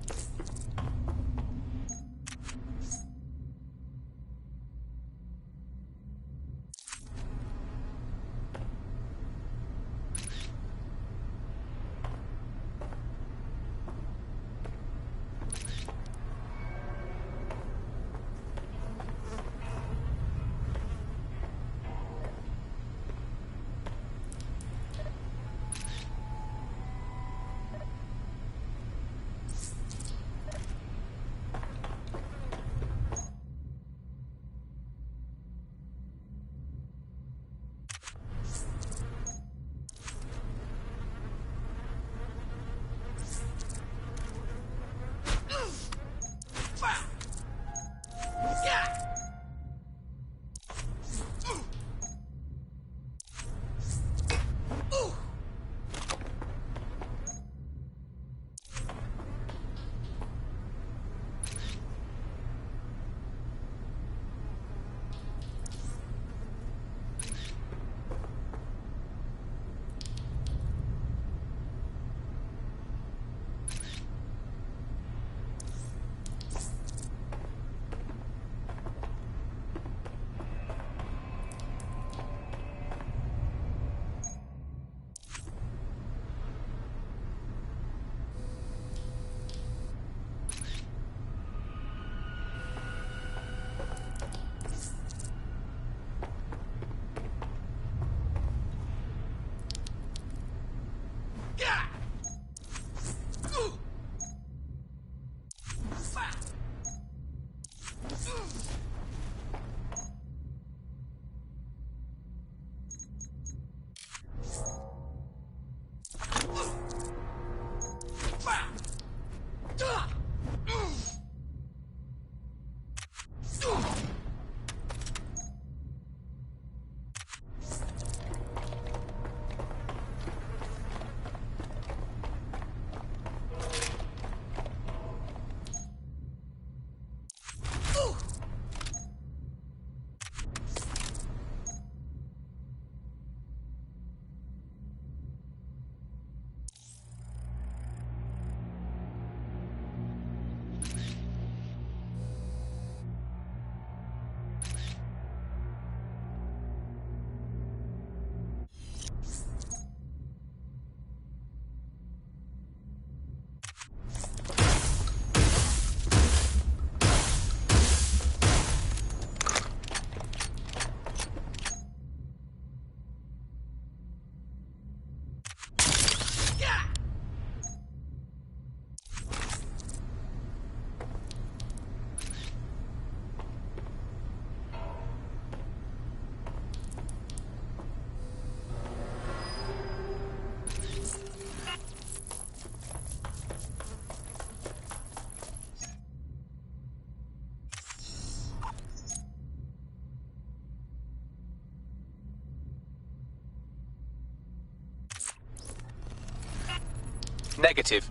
B: Negative.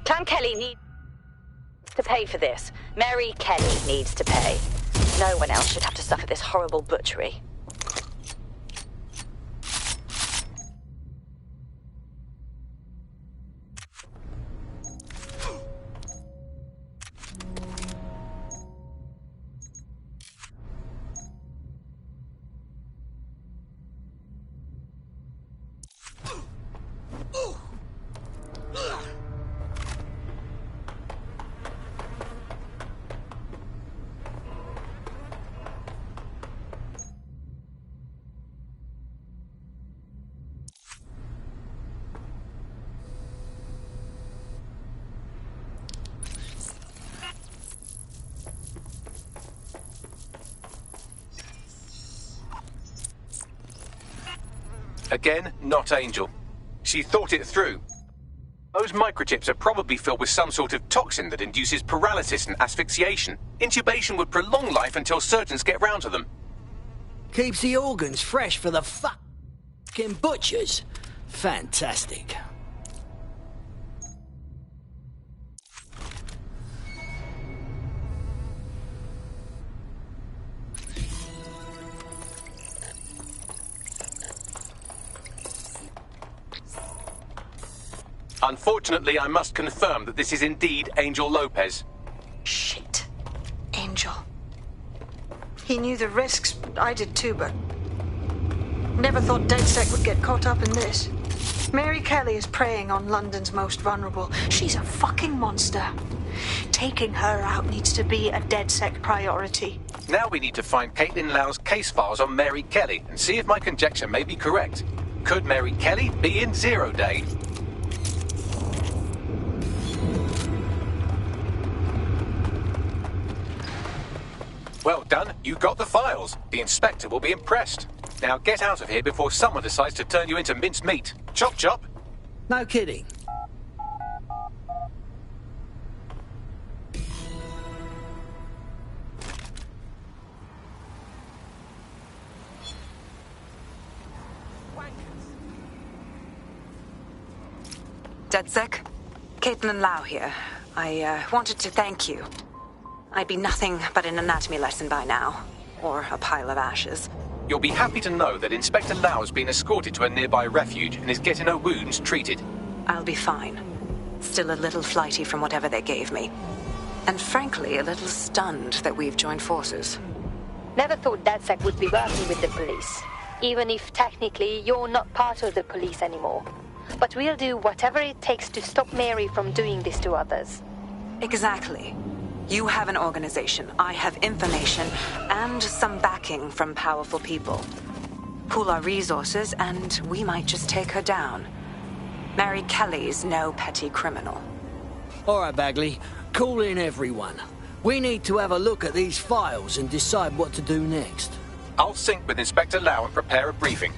K: Clan Kelly needs to pay for this. Mary Kelly needs to pay. No one else should have to suffer this horrible butchery.
B: Again, not Angel. She thought it through. Those microchips are probably filled with some sort of toxin that induces paralysis and asphyxiation. Intubation would prolong life until surgeons get round to them.
M: Keeps the organs fresh for the fucking butchers. Fantastic.
B: Unfortunately, I must confirm that this is indeed Angel Lopez.
E: Shit. Angel. He knew the risks, I did too, but... never thought DedSec would get caught up in this. Mary Kelly is preying on London's most vulnerable. She's a fucking monster. Taking her out needs to be a DedSec priority.
B: Now we need to find Caitlin Lau's case files on Mary Kelly and see if my conjecture may be correct. Could Mary Kelly be in Zero Day? Well done, you got the files. The inspector will be impressed. Now get out of here before someone decides to turn you into minced meat. Chop chop.
M: No kidding.
N: DedSec? Caitlin Lau here. I wanted to thank you. I'd be nothing but an anatomy lesson by now. Or a pile of ashes.
B: You'll be happy to know that Inspector Lau has been escorted to a nearby refuge and is getting her wounds treated.
N: I'll be fine. Still a little flighty from whatever they gave me. And frankly, a little stunned that we've joined forces.
T: Never thought DedSec would be working with the police. Even if technically you're not part of the police anymore. But we'll do whatever it takes to stop Mary from doing this to others.
N: Exactly. You have an organization, I have information, and some backing from powerful people. Pool our resources, and we might just take her down. Mary Kelly's no petty criminal.
M: All right, Bagley. Call in everyone. We need to have a look at these files and decide what to do next.
B: I'll sync with Inspector Lau and prepare a briefing.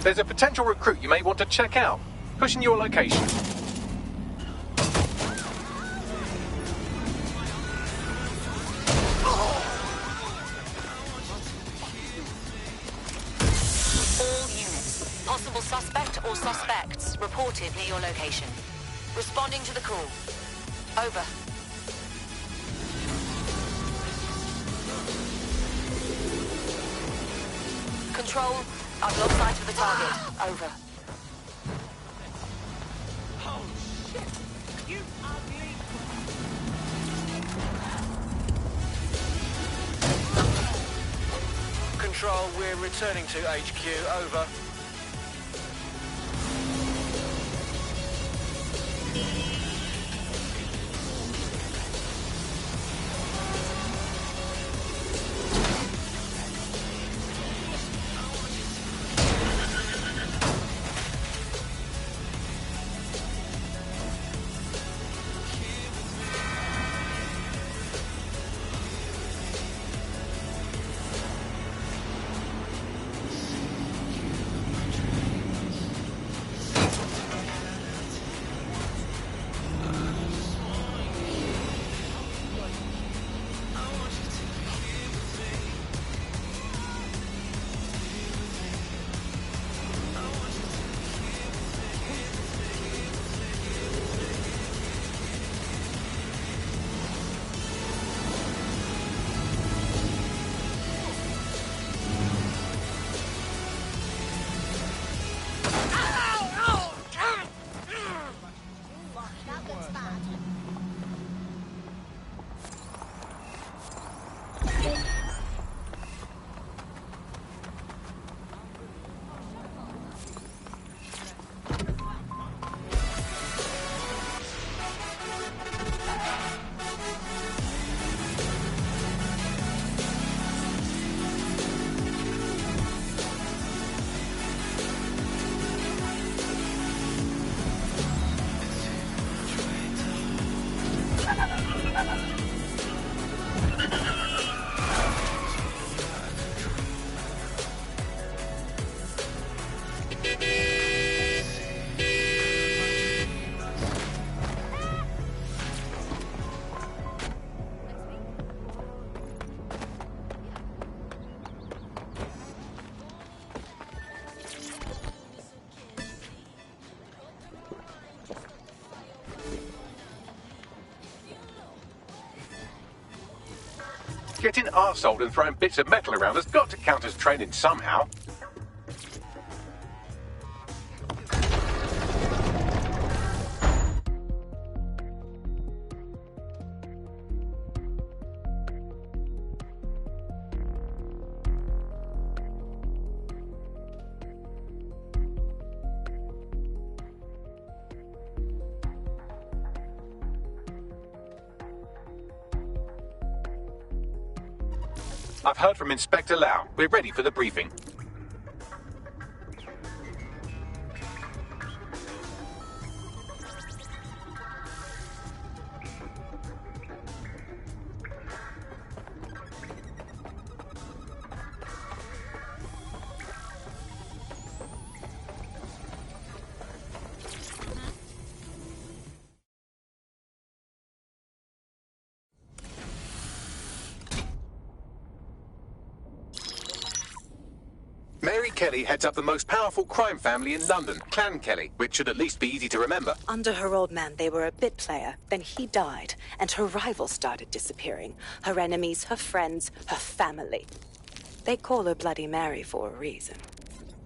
B: There's a potential recruit you may want to check out. Pushing your location.
K: All units, possible suspect or suspects, reported near your location. Responding to the call. Over. Control, I've lost sight of the target. Over.
J: Control, we're returning to HQ. Over.
B: Getting arseholed and throwing bits of metal around has got to count as training somehow. I've heard from Inspector Lau. We're ready for the briefing. Mary Kelly heads up the most powerful crime family in London, Clan Kelly, which should at least be easy to remember.
U: Under her old man, they were a bit player. Then he died, and her rivals started disappearing. Her enemies, her friends, her family. They call her Bloody Mary for a reason.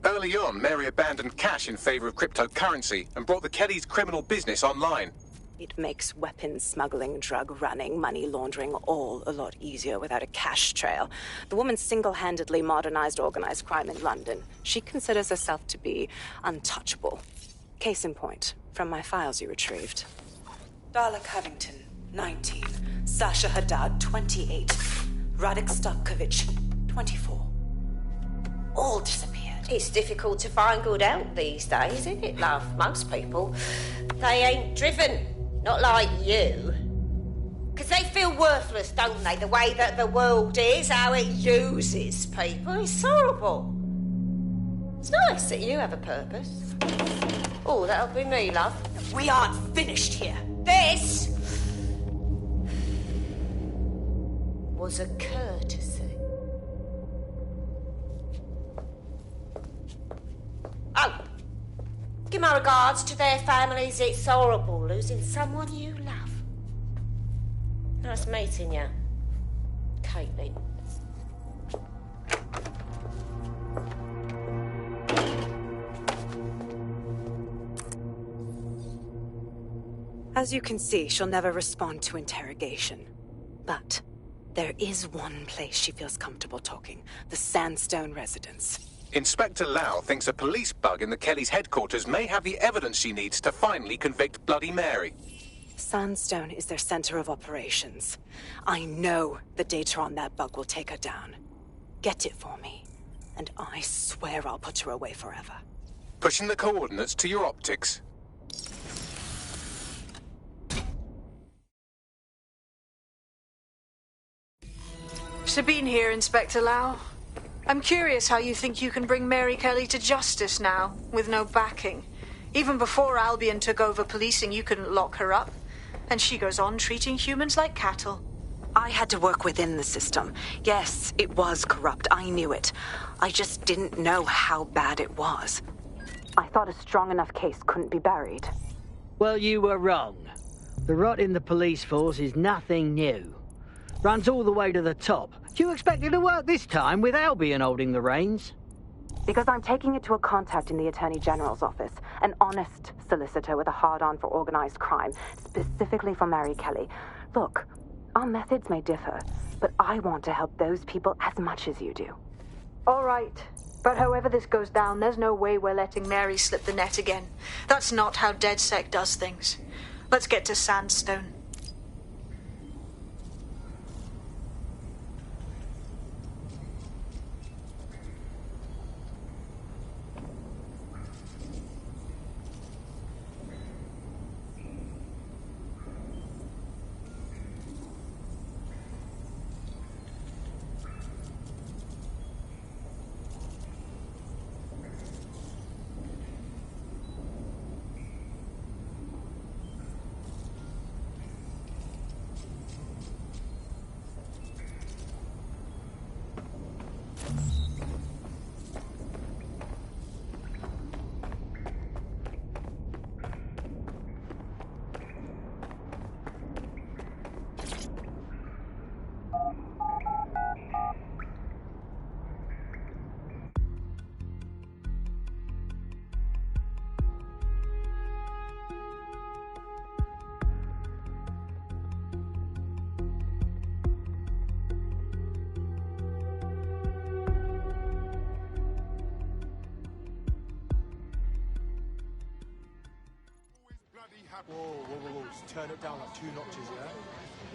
B: Early on, Mary abandoned cash in favor of cryptocurrency and brought the Kellys' criminal business online.
U: It makes weapons smuggling, drug running, money laundering all a lot easier without a cash trail. The woman single-handedly modernized organized crime in London. She considers herself to be untouchable. Case in point, from my files you retrieved. Darla Covington, 19. Sasha Haddad, 28. Radek Stavkovich, 24. All disappeared.
O: It's difficult to find good help these days, isn't it, love? Most people, they ain't driven. Not like you. Because they feel worthless, don't they? The way that the world is, how it uses people. It's horrible. It's nice that you have a purpose. Oh, that'll be me, love.
U: We aren't finished here.
O: This was a courtesy. Oh. Give my regards to their families. It's horrible losing someone you love. Nice meeting you, Caitlin.
U: As you can see, she'll never respond to interrogation. But there is one place she feels comfortable talking. The Sandstone residence.
B: Inspector Lau thinks a police bug in the Kellys' headquarters may have the evidence she needs to finally convict Bloody Mary.
U: Sandstone is their center of operations. I know the data on that bug will take her down. Get it for me, and I swear I'll put her away forever.
B: Pushing the coordinates to your optics.
E: Sabine here, Inspector Lau. I'm curious how you think you can bring Mary Kelly to justice now, with no backing. Even before Albion took over policing, you couldn't lock her up. And she goes on treating humans like cattle.
U: I had to work within the system. Yes, it was corrupt. I knew it. I just didn't know how bad it was. I thought a strong enough case couldn't be buried.
L: Well, you were wrong. The rot in the police force is nothing new. Runs all the way to the top. Do you expect it to work this time with Albion holding the reins?
N: Because I'm taking it to a contact in the Attorney General's office, an honest solicitor with a hard-on for organized crime, specifically for Mary Kelly. Look, our methods may differ, but I want to help those people as much as you do.
E: All right. But however this goes down, there's no way we're letting Mary slip the net again. That's not how DedSec does things. Let's get to Sandstone.
C: Whoa, whoa, whoa, whoa. Just turn it down like 2 notches, yeah?